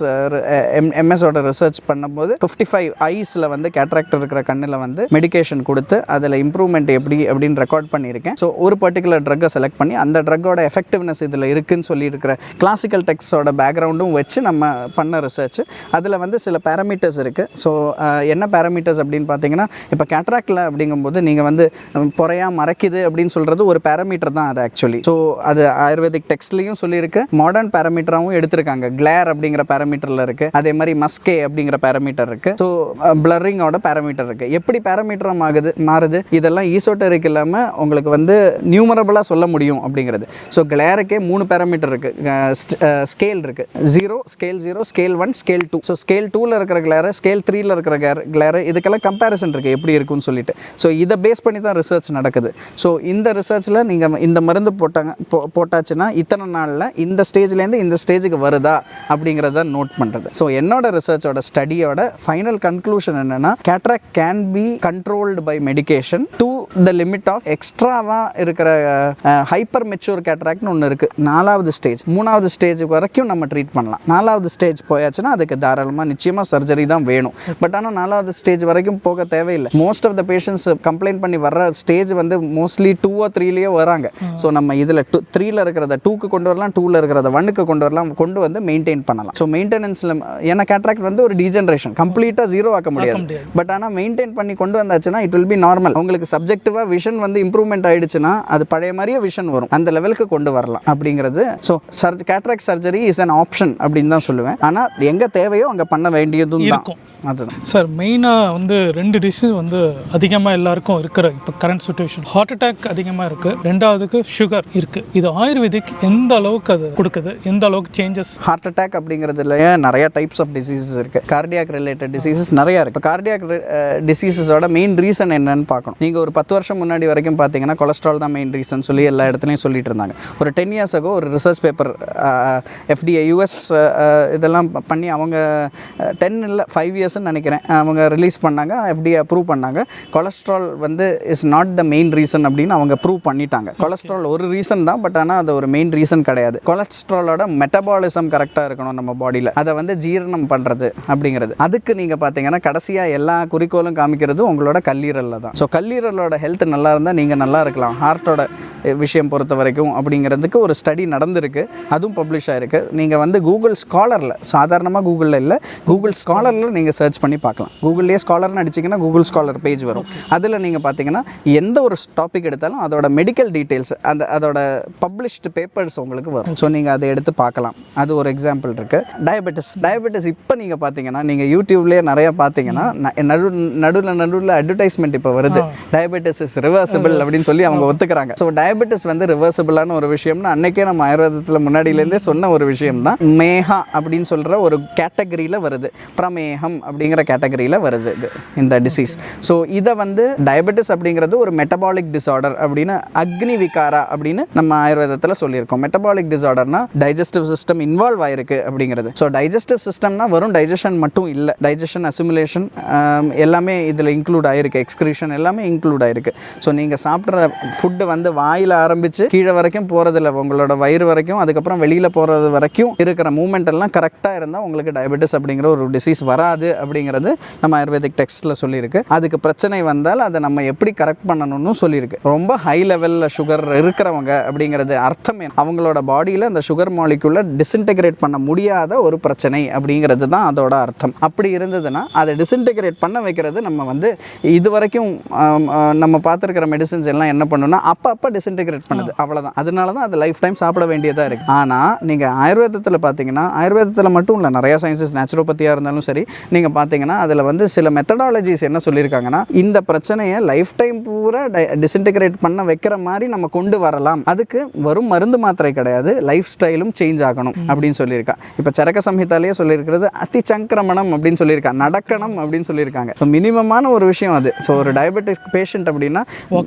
எம்எஸோட ரிசர்ச் பண்ணும்போது 55 ஐஸில் வந்து கேட்ராக்ட் இருக்கிற கண்ணில் வந்து மெடிகேஷன் கொடுத்து அதில் இம்ப்ரூவ்மெண்ட் அப்படின்னு ரெக்கார்ட் பண்ணியிருக்கேன். ஸோ ஒரு பர்டிகுலர் ட்ரக்கை செலக்ட் பண்ணி அந்த ட்ரக்கோட எஃபெக்டிவ்னஸ் இதில் இருக்குன்னு சொல்லியிருக்கிற கிளாசிக்கல் டெக்ஸ்டோட பேக்ரவுண்டும் வச்சு நம்ம பண்ண ரிசர்ச். அதில் வந்து சில பேராமீட்டர்ஸ் இருக்குது. ஸோ என்ன பேராமீட்டர்ஸ் அப்படின்னு பார்த்தீங்கன்னா, இப்போ கேட்ராக்டில் அப்படிங்கும்போது நீங்கள் வந்து பொறையாக மறைக்குது அப்படின்னு சொல்கிறது ஒரு பேராமீட்டர் தான் அது ஆக்சுவலி. ஸோ அது ஆயுர்வேதிக் டெக்ஸ்ட்லேயும் சொல்லியிருக்கு, மாடர்ன் பேராமீட்டராகவும் எடுத்திருக்காங்க. கிளேர் அப்படிங்கிற பேராமீட்டரில் இருக்குது, அதே மாதிரி மஸ்கே அப்படிங்கிற பேராமீட்டர் இருக்குது. ஸோ பிளரிங்கோட பேராமீட்டர் இருக்குது. எப்படி பேராமீட்டராக மாறுது இதெல்லாம் ஈசோட்டரிக் இல்லாமல் உங்களுக்கு வந்து நியூமரபிளாக சொல்ல முடியும் அப்படிங்கிறது. ஸோ கிளேருக்கே 3 பேராமீட்டர் இருக்குது, ஸ்கேல் இருக்குது. 0, scale 0, scale 1, scale 2. So scale 2ல் இருக்கிற கிளேரு, ஸ்கேல் 3ல் இருக்கிற கிளேரு, இதுக்கெல்லாம் கம்பேரிசன் இருக்குது எப்படி இருக்குன்னு சொல்லிட்டு. ஸோ இதை பேஸ் பண்ணி தான் ரிசர்ச் நடக்குது. ஸோ இந்த ரிசர்ச்சில் நீங்கள் இந்த மருந்து போட்டாச்சுன்னா இத்தனை நாளில் இந்த ஸ்டேஜ்லேருந்து இந்த ஸ்டேஜுக்கு வருதா அப்படிங்கிறத நோட் பண்ணுறது. ஸோ என்னோட ரிசர்ச்சோட ஸ்டடியோட ஃபைனல் கன்க்ளூஷன் என்னென்னா, cataract can be controlled by medication to the limit of எக்ஸ்ட்ராவாக இருக்கிற ஹைப்பர் மெச்சூர் கேட்ராக்ட்னு ஒன்று இருக்குது. 4வது ஸ்டேஜ், 3வது ஸ்டேஜ் வரைக்கும் நம்ம ட்ரீட் பண்ணலாம். 4வது ஸ்டேஜ் போயாச்சுன்னா அதுக்கு தாராளமாக நிச்சயமாக சர்ஜரி தான் வேணும். பட் ஆனால் 4வது ஸ்டேஜ் வரைக்கும் போக தேவையில்லை. Most of the patients complaint பண்ணி வர்ற ஸ்டேஜ் வந்து மோஸ்ட்லி 2 or 3லேயே வராங்க. ஸோ நம்ம இதில் 3ல் இருக்கிறத 2க்கு கொண்டு வரலாம், 2ல் இருக்கிறத 1க்கு கொண்டு வரலாம், கொண்டு வந்து மெயின்டைன் பண்ணலாம். ஸோ மெயின்டெனன்ஸில் ஏன்னா கேட்ராக்ட் வந்து ஒரு டீஜெனரேஷன், கம்ப்ளீட்டாக 0 ஆக்க முடியாது. பட் ஆனால் மெயின்டைன் பண்ணி கொண்டு வந்தாச்சுன்னா இட் வில் பி நார்மல். உங்களுக்கு சப்ஜெக்டிவாக விஷன் வந்து இம்ப்ரூவ்மெண்ட் ஆயிடுச்சுன்னா அது பழைய மாதிரியே விஷன் வரும், அந்த லெவலுக்கு கொண்டு வரலாம் அப்படிங்கிறது. So cataract surgery is an option அப்படின்னு தான் சொல்லுவேன். ஆனால் எங்கே தேவையோ அங்கே பண்ண வேண்டியதும் இருக்கும். அதுதான் சார். மெயினாக வந்து 2 டிஷ்ஷு வந்து அதிகமாக எல்லாருக்கும் இருக்கிற இப்போ கரண்ட் சுச்சுவேஷன், ஹார்ட் அட்டாக் அதிகமாக இருக்குது, 2வதுக்கு சுகர் இருக்குது. இது ஆயுர்வேதிக் எந்த அளவுக்கு அது கொடுக்குது, எந்த அளவுக்கு சேஞ்சஸ்? ஹார்ட் அட்டாக் அப்படிங்கிறதுலையே நிறைய டைப்ஸ் ஆஃப் டிசீசஸ் இருக்குது. கார்டியாக் ரிலேட்டட் டிசீசஸ் நிறையா இருக்குது. கார்டியாக் டிசீசஸோட மெயின் ரீசன் என்னன்னு பார்க்கணும். நீங்கள் ஒரு 10 வருஷம் முன்னாடி வரைக்கும் பார்த்தீங்கன்னா கொலஸ்ட்ரால் தான் மெயின் ரீசன் சொல்லி எல்லா இடத்துலையும் சொல்லிட்டு இருந்தாங்க. ஒரு 10 years ago ஒரு ரிசர்ச் பேப்பர் FDA US இதெல்லாம் பண்ணி அவங்க 10 இல்லை 5 years நினைக்கிறேன் அவங்க ரிலீஸ் பண்ணாங்க, FDA அப்ரூவ் பண்ணாங்க. கொலஸ்ட்ரால் வந்து is not the main reason அப்படின்னு அவங்க ப்ரூவ் பண்ணிட்டாங்க. கொலஸ்ட்ரால் ஒரு ரீசன் தான், பட் ஆனால் அது ஒரு மெயின் ரீசன் கிடையாது. கொலஸ்ட்ராலோட மெட்டபாலிசம் கரெக்டாக இருக்கணும் நம்ம பாடியில், அதை வந்து ஜீரணம் பண்ணுறது அப்படிங்கிறது. அதுக்கு நீங்கள் பார்த்தீங்கன்னா கடைசியாக எல்லா குறிக்கோளும் காமிக்கிறது உங்களோட கல்லீரலில் தான். ஸோ கல்லீரலோட ஹெல்த் நல்லா இருந்தால் நீங்கள் நல்லா இருக்கலாம், ஹார்ட்டோட விஷயம் பொறுத்த வரைக்கும் அப்படிங்கிறதுக்கு ஒரு ஸ்டடி நடந்திருக்கு, அதுவும் பப்ளிஷ் ஆகிருக்கு. நீங்கள் வந்து கூகுள் ஸ்காலரில், சாதாரணமாக கூகுளில் இல்லை, கூகுள் ஸ்காலரில் நீங்கள் சர்ச் பண்ணி பார்க்கலாம். கூகுள்லேயே ஸ்காலர்னு அடிச்சிங்கன்னா கூகுள் ஸ்காலர் பேஜ் வரும். அதில் நீங்கள் பார்த்தீங்கன்னா எந்த ஒரு டாபிக் எடுத்தாலும் அதோட மெடிக்கல் டீட்டெயில்ஸ், அதோட பப்ளிஷ்டு பேப்பர்ஸ் உங்களுக்கு வரும். ஸோ நீங்கள் அதை எடுத்து பார்க்கலாம். அது ஒரு எக்ஸாம்பிள் இருக்குது. டயபெட்டிஸ் இப்போ நீங்கள் பார்த்தீங்கன்னா, நீங்கள் யூடியூப்லேயே நிறையா பார்த்தீங்கன்னா நடுவில் அட்வர்டைஸ்மெண்ட் இப்போ வருது, டயபெட்டிஸ் இஸ் ரிவர்சிபிள் அப்படின்னு சொல்லி அவங்க ஒத்துக்கிறாங்க. ஸோ டயபெட்டிஸ் வந்து ரிவர்சிபிளான ஒரு விஷயம்னு அன்னைக்கே நம்ம ஆயுர்வேதத்தில் முன்னாடியிலேருந்தே சொன்ன ஒரு விஷயம் தான். மேஹா அப்படின்னு சொல்கிற ஒரு கேட்டகரியில் வருது, பிரமேகம் அப்படிங்கிற கேட்டகரியில் வருது இந்த டிசீஸ். ஸோ இதை வந்து டயபெட்டிஸ் அப்படிங்கிறது ஒரு மெட்டபாலிக் டிஸார்டர் அப்படின்னு அக்னி விகாரா அப்படின்னு நம்ம ஆயுர்வேதத்தில் சொல்லியிருக்கோம். மெட்டபாலிக் டிஸார்டர்னா டைஜஸ்டிவ் சிஸ்டம் இன்வால்வ் ஆயிருக்கு அப்படிங்கிறது. ஸோ டைஜஸ்டிவ் சிஸ்டம்னா வெறும் டைஜஷன் மட்டும் இல்லை, டைஜஷன், அசிமுலேஷன் எல்லாமே இதில் இன்க்ளூட் ஆயிருக்கு, எக்ஸ்கிரீஷன் எல்லாமே இன்க்ளூட் ஆயிருக்கு. ஸோ நீங்கள் சாப்பிட்ற ஃபுட்டு வந்து வாயில் ஆரம்பித்து கீழே வரைக்கும் போகிறதில்ல, உங்களோட உங்களோட வயிறு வரைக்கும் அதுக்கப்புறம் வெளியில் போகிறது வரைக்கும் இருக்கிற மூமெண்ட் எல்லாம் கரெக்டாக இருந்தால் உங்களுக்கு டயபெட்டிஸ் அப்படிங்கிற ஒரு டிசீஸ் வராது அப்படிங்கிறது நம்ம ஆயுர்வேதிக் டெக்ஸ்ட்டில் சொல்லியிருக்கு. அதுக்கு பிரச்சனை வந்தால் அதை நம்ம எப்படி கரெக்ட் பண்ணணும்னு சொல்லியிருக்கு. ரொம்ப ஹை லெவலில் சுகர் இருக்கிறவங்க அப்படிங்கிறது அர்த்தம் அவங்களோட பாடியில் அந்த சுகர் மாலிக்யூலை டிஸ்இன்டெகிரேட் பண்ண முடியாத ஒரு பிரச்சனை அப்படிங்கிறது தான் அதோட அர்த்தம். அப்படி இருந்ததுன்னா அதை டிஸ்இன்டெகிரேட் பண்ண வைக்கிறது நம்ம வந்து இது வரைக்கும் நம்ம பார்த்துருக்கிற மெடிசின்ஸ் எல்லாம் என்ன பண்ணுன்னா அப்போ டிஸ்இன்டெகிரேட் பண்ணுது, அவ்வளோதான். அதனால தான் அது லைஃப் டைம் சாப்பிட வேண்டியதாக இருக்குது. ஆனால் நீங்கள் ஆயுர்வேதத்தில் பார்த்தீங்கன்னா, ஆயுர்வேதத்தில் மட்டும் இல்லை, நிறைய சயின்சஸ் நேச்சுரோபதியாக இருந்தாலும் சரி, நீங்கள் பார்த்தீங்கன்னா அதில் வந்து சில மெத்தடாலஜிஸ் என்ன சொல்லியிருக்காங்கன்னா, இந்த பிரச்சனையை லைஃப் டைம் பூரா டிஸ்இன்டெகிரேட் பண்ண வைக்கிற மாதிரி நம்ம கொண்டு வரலாம். அதுக்கு வரும் மருந்து மாத்திரை கிடையாது, லைஃப் ஸ்டைலும் சேஞ்ச் ஆகணும் அப்படின்னு சொல்லியிருக்கா. இப்போ சரக சம்ஹிதாலேயே சொல்லியிருக்கிறது அதி சங்கிரமணம் அப்படின்னு சொல்லியிருக்கா, நடக்கணும் அப்படின்னு சொல்லியிருக்காங்க. ஸோ மினிமமான ஒரு விஷயம் அது. ஸோ ஒரு டயபெட்டிக் பேஷண்ட் அப்படின்னா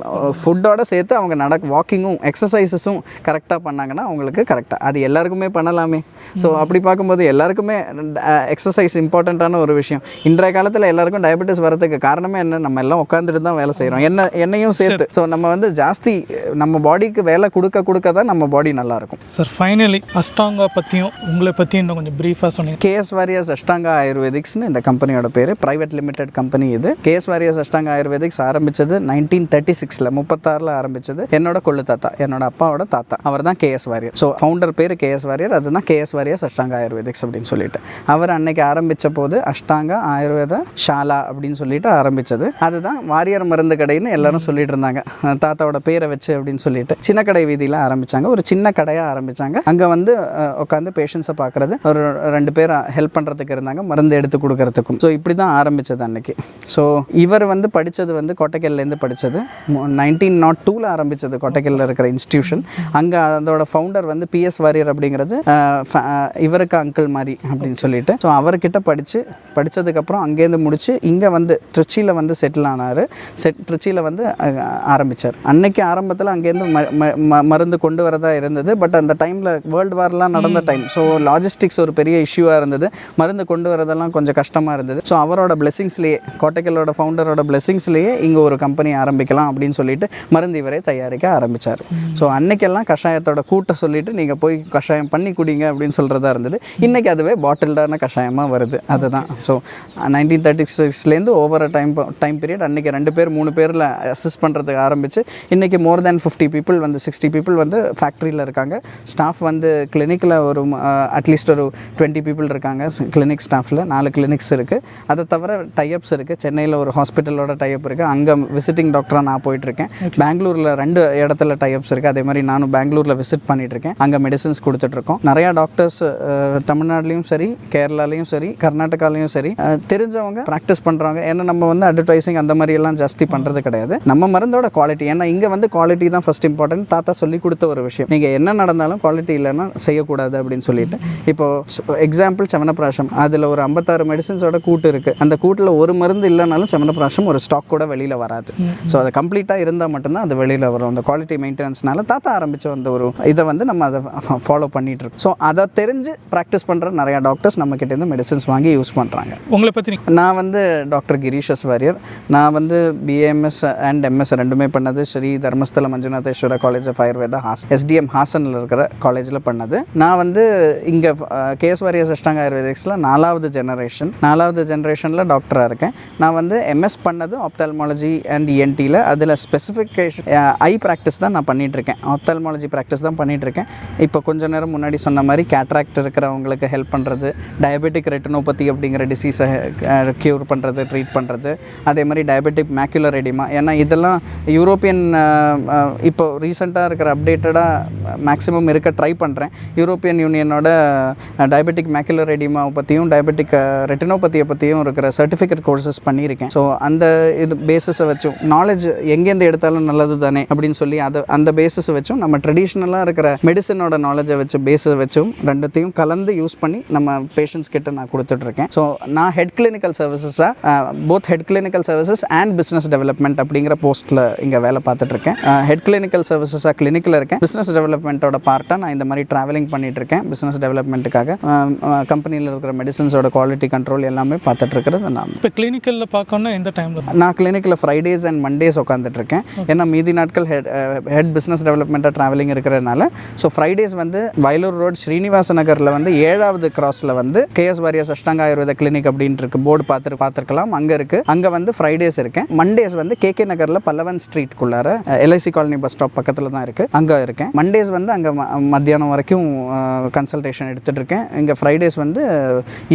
ஃபுட்டோட சேர்த்து அவங்க வாக்கிங்கும் எக்ஸசைசஸும் கரெக்டாக பண்ணாங்கன்னா அவங்களுக்கு கரெக்டாக அது எல்லாருக்குமே பண்ணலாமே. ஸோ அப்படி பார்க்கும்போது எல்லாருக்குமே எக்ஸசைஸ் இம்பார்ட்டண்ட்டான ஒரு விஷயம். இன்றைய காலத்தில் எல்லாருக்கும் டயபெட்டிஸ் வரதுக்கு காரணமே என்ன, நம்ம எல்லாம் உட்காந்துட்டு தான் வேலை செய்கிறோம், என்னையும் சேர்த்து. ஸோ நம்ம வந்து ஜாஸ்தி நம்ம பாடிக்கு வேலை கொடுக்க தான் நம்ம பாடி நல்லாயிருக்கும். சார் ஃபைனலி அஷ்டாங்கா பற்றியும் உங்களை பற்றியும் இன்னும் கொஞ்சம் ப்ரீஃபாக சொன்னீங்க. கேஎஸ் வாரியர்ஸ் அஷ்டாங்கா ஆயுர்வேதிக்ஸ்னு இந்த கம்பெனியோட பேர், பிரைவேட் லிமிடெட் கம்பெனி இது. கேஎஸ் வாரியர்ஸ் அஷ்டாங்கா ஆயுர்வேதிக்ஸ் ஆரம்பித்தது 1936 36 ஆரம்பித்தது. என்னோட கொள்ளு தாத்தா, என்னோட அப்பாவோட தாத்தா, அவர் தான் கேஎஸ் வாரியர். ஸோ ஃபவுண்டர் பேர் கேஎஸ் வாரியர், அதுதான் கேஎஸ் வாரியர்ஸ் அஷ்டாங்கா ஆயுர்வேதிக்ஸ் அப்படின்னு சொல்லிட்டு. அவர் அன்னைக்கு ஆரம்பித்த போது அஷ்டாங்கா ஆயுர்வேத ஷாலா அப்படின்னு சொல்லிட்டு ஆரம்பித்தது. அதுதான் வாரியர் மருந்து கடைன்னு எல்லாரும் சொல்லிட்டு இருந்தாங்க, தாத்தாவோட பேரை வச்சு அப்படின்னு சொல்லிட்டு. சின்ன கடை வீதியில் ஆரம்பித்தாங்க, ஒரு சின்ன கடையாக ஆரம்பித்தாங்க. அங்கே வந்து உட்காந்து பேஷண்ட்ஸை பார்க்குறது, ஒரு 2 பேர் ஹெல்ப் பண்ணுறதுக்கு இருந்தாங்க, மருந்து எடுத்து கொடுக்கறதுக்கும். ஸோ இப்படி தான் ஆரம்பித்தது அன்னைக்கு. ஸோ இவர் வந்து படித்தது வந்து கோட்டைக்கல்லேருந்து படித்தது. 1902 ஆரம்பித்தது கோட்டைக்கல்ல இருக்கிற இன்ஸ்டிடியூஷன். அங்கே அதோட ஃபவுண்டர் வந்து பிஎஸ் வாரியர் அப்படிங்கிறது இவருக்கு அங்கிள் மாதிரி அப்படின்னு சொல்லிட்டு. ஸோ அவர்கிட்ட படித்ததுக்கப்புறம் அங்கேருந்து முடித்து இங்கே வந்து திருச்சியில் வந்து செட்டில் ஆனார். திருச்சியில் வந்து ஆரம்பித்தார். அன்னைக்கு ஆரம்பத்தில் அங்கேருந்து மருந்து கொண்டு வரதா இருந்தது. பட் அந்த டைமில் வேர்ல்டு வார்லாம் நடந்த டைம். ஸோ லாஜிஸ்டிக்ஸ் ஒரு பெரிய இஷ்யூவாக இருந்தது, மருந்து கொண்டு வரதெல்லாம் கொஞ்சம் கஷ்டமாக இருந்தது. ஸோ அவரோட பிளெஸிங்ஸ்லேயே, கோட்டைக்கல்லோட ஃபவுண்டரோட பிளெஸிங்ஸ்லேயே இங்கே ஒரு கம்பெனி ஆரம்பிக்கலாம் அப்படின்னு சொல்லிட்டு மருந்து இவரே தயாரிக்க ஆரம்பித்தார். ஸோ அன்னைக்கெல்லாம் கஷாயத்தோட கூட்ட சொல்லிட்டு நீங்கள் போய் கஷாயம் பண்ணி குடிங்க அப்படின்னு சொல்கிறதா இருந்தது. இன்றைக்கி அதுவே பாட்டில்டான கஷாயமாக வருது. அதுதான். ஸோ 1936லேருந்து ஓவர டைம் பீரியட் அன்றைக்கி 2 பேர் 3 பேரில் அசிஸ்ட் பண்ணுறதுக்கு ஆரம்பித்து இன்றைக்கி மோர் தேன் 50 பீப்புள் வந்து 60 பீப்புள் வந்து ஃபேக்ட்ரியில் இருக்காங்க. ஸ்டாஃப் வந்து கிளினிக்கில் ஒரு அட்லீஸ்ட் ஒரு 20 பீப்புள் இருக்காங்க. கிளினிக் ஸ்டாஃபில் 4 கிளினிக்ஸ் இருக்குது. அதை தவிர டைப்ஸ் இருக்குது. சென்னையில் ஒரு ஹாஸ்பிட்டலோட டைப் இருக்குது, அங்கே விசிட்டிங் டாக்டராக நான் போயிட்டுருக்கேன். பெங்களூரில் 2 இடத்துல டைப்ஸ் இருக்குது. அதே மாதிரி நானும் பெங்களூரில் விசிட் பண்ணிகிட்ருக்கேன், அங்கே மெடிசன்ஸ் கொடுத்துட்ருக்கோம். நிறையா டாக்டர்ஸ் தமிழ்நாட்டிலையும் சரி, கேரளாலையும் சரி, கர்நாடகாலையும் சரி தெரிஞ்சவங்க ப்ராக்டிஸ் பண்ணுறாங்க. ஏன்னா நம்ம வந்து அட்வர்டைசிங் அந்த மாதிரி எல்லாம் ஜாஸ்தி பண்ணுறது கிடையாது. நம்ம மருந்தோட குவாலிட்டி, ஏன்னா இங்கே வந்து குவாலிட்டி தான் ஃபஸ்ட் இம்பார்ட்டன்ட். தாத்தா சொல்லி கொடுத்த ஒரு விஷயம், நீங்கள் என்ன நடந்தாலும் குவாலிட்டி இல்லைன்னா செய்யக்கூடாது அப்படின்னு சொல்லிட்டு. இப்போது எக்ஸாம்பிள் செவனப்பிராஷம், அதில் ஒரு 56 மெடிசன்ஸோட கூட்டு இருக்குது. அந்த கூட்டில் ஒரு மருந்து இல்லைனாலும் செவனப்பிராஷம் ஒரு ஸ்டாக் கூட வெளியில் வராது. ஸோ அது கம்ப்ளீட்டாக இருந்தால் மட்டும்தான் அது வெளியில் வரும். அந்த குவாலிட்டி மெயின்டெனன்ஸ்னால தாத்தா ஆரம்பித்த அந்த ஒரு இதை வந்து நம்ம அதை ஃபாலோ பண்ணிகிட்டு இருக்கோம். ஸோ அதை தெரிஞ்சு ப்ராக்டிஸ் பண்ணுற நிறையா டாக்டர்ஸ் நம்மக்கிட்டேருந்து மெடிசன்ஸ் வாங்கி யூஸ் பண்ணுறாங்க. உங்களை பற்றி நான் வந்து டாக்டர் கிரீஷஸ் வாரியர். நான் வந்து பிஏஎம்எஸ் அண்ட் எம்எஸ் ரெண்டுமே பண்ணது Shri Dharmasthala Manjunatheshwara college of Ayurveda SDM ஹாசனில் இருக்கிற காலேஜில் பண்ணது. நான் வந்து இங்கே கேஎஸ் வாரியர்ஸ் அஷ்டாங்கா ஆயுர்வேதிக்ஸில் 4வது ஜெனரேஷனில் டாக்டராக இருக்கேன். நான் வந்து எம்எஸ் பண்ணது ஆப்தால்மாலஜி அண்ட் இஎன்டியில். அதில் ஸ்பெசிஃபிகேஷன் ஐ ப்ராக்டிஸ் தான் நான் பண்ணிகிட்ருக்கேன், ஆப்தால்மாலஜி ப்ராக்டிஸ் தான் பண்ணிகிட்ருக்கேன். இப்போ கொஞ்ச நேரம் முன்னாடி சொன்ன மாதிரி கேட்ராக்ட் இருக்கிறவங்களுக்கு ஹெல்ப் பண்ணுறது, டயபெட்டிக் ரெட்டினோபதி அப்படிங்கிற டிசீஸை க்யூர் பண்ணுறது, ட்ரீட் பண்ணுறது. அதே மாதிரி டயபெட்டிக் மேக்குலர் எடிமா, ஏன்னா இதெல்லாம் யூரோப்பியன் இப்போ ரீசெண்டாக இருக்கிற அப்டேட்டடாக மேக்ஸிமம் இருக்க ட்ரை பண்ணுறேன். யூரோப்பியன் யூனியனோட டயபெட்டிக் மேக்குலர் எடிமாவை பற்றியும் டயபெட்டிக் ரெட்டினோபதியை பற்றியும் இருக்கிற சர்டிஃபிகேட் கோர்சஸ் பண்ணியிருக்கேன். ஸோ அந்த இது பேஸஸை வச்சும் நாலேஜ் எங்கேருந்து எடுத்தாலும் நல்லது தானே அப்படின்னு சொல்லி அந்த பேஸஸை வச்சும் நம்ம ட்ரெடிஷ்னலாக இருக்கிற மெடிசனோட நாலேஜை வச்சு பேஸை வச்சும் ரெண்டுத்தையும் கலந்து யூஸ் பண்ணி நம்ம பேஷண்ட்ஸ் கிட்ட நான் கொடுத்துட்ருக்கேன். ஸோ நான் ஹெட் கிளினிக்கல் சர்வீசஸாக both head clinical services and business development அப்படிங்கிற போஸ்ட்டில் இங்கே வேலை பார்த்துட்ருக்கேன். ஹெட் கிளினிக்கல் சர்வீசஸாக கிளினிக்கில் இருக்கேன். பிஸ்னஸ் டெவலப்மெண்ட்டோட பார்ட்டாக நான் இந்த மாதிரி ட்ராவலிங் பண்ணிகிட்ருக்கேன். பிஸ்னஸ் டெவலப்மெண்ட்டுக்காக கம்பெனியில் இருக்கிற மெடிசன்ஸோட குவாலிட்டி கண்ட்ரோல் எல்லாமே பார்த்துட்ருக்கிறது நான். இப்போ கிளினிக்கலில் பார்க்கணுன்னா எந்த டைமில்? நான் கிளினிக்கில் ஃப்ரைடேஸ் அண்ட் மண்டேஸ் உட்காந்துட்ருக்கேன். ஏன்னா மீதி நாட்கள் ஹெட் பிஸ்னஸ் டெவலப்மெண்ட்டாக ட்ராவலிங் இருக்கிற இருக்கிறனால ஸோ ஃப்ரைடேஸ் வந்து வயலூர் ரோட் ஸ்ரீனிவாச நகரில் வந்து 7வது கிராஸில் வந்து கேஎஸ் வாரியர்ஸ் அஷ்டாங்க ஆயுர்வேத கிளினிக் அப்படின்ட்டு இருக்கு, போர்டு பார்த்துருக்கலாம், அங்கே இருக்குது. அங்கே வந்து ஃப்ரைடேஸ் இருக்கேன். மண்டேஸ் வந்து கேகே நகரில் பல்லவன் ஸ்ட்ரீட்குள்ளார எல்ஐசி காலனி பஸ் ஸ்டாப் பக்கத்தில் தான் இருக்குது, அங்கே இருக்கேன். மண்டேஸ் வந்து அங்கே மத்தியானம் வரைக்கும் கன்சல்டேஷன் எடுத்துகிட்டு இருக்கேன். இங்கே ஃப்ரைடேஸ் வந்து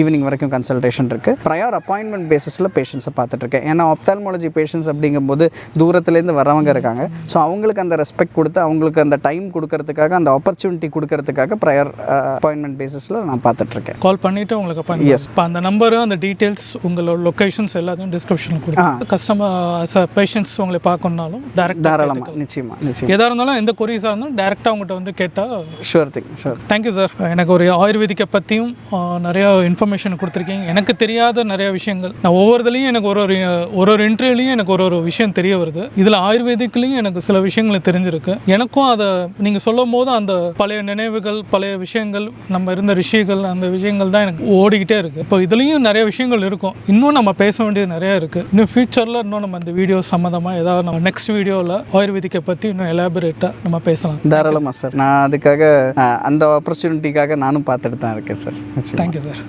ஈவினிங் வரைக்கும் கன்சல்டேஷன் இருக்குது. ப்ரையர் அப்பாயின்மெண்ட் பேசிஸில் பேஷண்ட்ஸை பார்த்துட்ருக்கேன். ஏன்னா ஆப்தால்மாலஜி பேஷண்ட்ஸ் அப்படிங்கும்போது தூரத்துலேருந்து வரவங்க இருக்காங்க. ஸோ அவங்களுக்கு அந்த ரெஸ்பெக்ட் கொடுத்து அவங்களுக்கு அந்த டைம் கொடுக்கறதுக்காக, அந்த ஆப்பர்ச்சுனிட்டி கொடுக்கறதுக்காக ப்ரையர் அப்பாயின்மெண்ட் பேசிஸில் நான் பார்த்துட்ருக்கேன். கால் பண்ணிவிட்டு உங்களுக்கு அப்பாயின்மெண்ட், இப்போ அந்த நம்பரு, அந்த டீட்டெயில்ஸ், உங்களோட லொக்கேஷன்ஸ் எல்லாத்தையும் டிஸ்கிரிப்ஷனில் கொடுத்து கஸ்டமர் பேஷண்ட்ஸ் உங்களை பார்க்கணுன்னாலும் தாராளமாக நிச்சயமாக எதாக இருந்தாலும் எந்த கொரிஸாக இருந்தாலும் டேரெக்டாக அவங்ககிட்ட வந்து கேட்டால் sure thing sure. Thank you sir. எனக்கு ஒரு ஆயுர்வேதிக்கை பற்றியும் நிறையா இன்ஃபர்மேஷன் கொடுத்துருக்கீங்க. எனக்கு தெரியாத நிறைய விஷயங்கள், நான் ஒவ்வொருதுலேயும் எனக்கு ஒரு இன்டர்வியூலையும் எனக்கு ஒரு விஷயம் தெரிய வருது. இதில் ஆயுர்வேதிக்லேயும் எனக்கு சில விஷயங்கள் தெரிஞ்சிருக்கு. எனக்கும் அதை நீங்கள் சொல்லும் போது அந்த பழைய நினைவுகள், பழைய விஷயங்கள், நம்ம இருந்த ரிஷிகள், அந்த விஷயங்கள் தான் எனக்கு ஓடிக்கிட்டே இருக்குது. இப்போ இதுலேயும் நிறைய விஷயங்கள் இருக்கும், இன்னும் நம்ம பேச வேண்டியது நிறையா இருக்குது. இன்னும் ஃபியூச்சரில் இன்னும் நம்ம அந்த வீடியோ சம்மந்தமாக ஏதாவது நம்ம நெக்ஸ்ட் வீடியோவில் ஆயுர்வேதிக்கை பற்றி இன்னும் எலாபரேட்டாக நம்ம பேசலாம். தாராளமாக சார். நான் அதுக்காக அந்த ஆப்பர்ச்சுனிட்டிக்காக நானும் பார்த்துட்டு தான் இருக்கேன் சார். Thank you sir.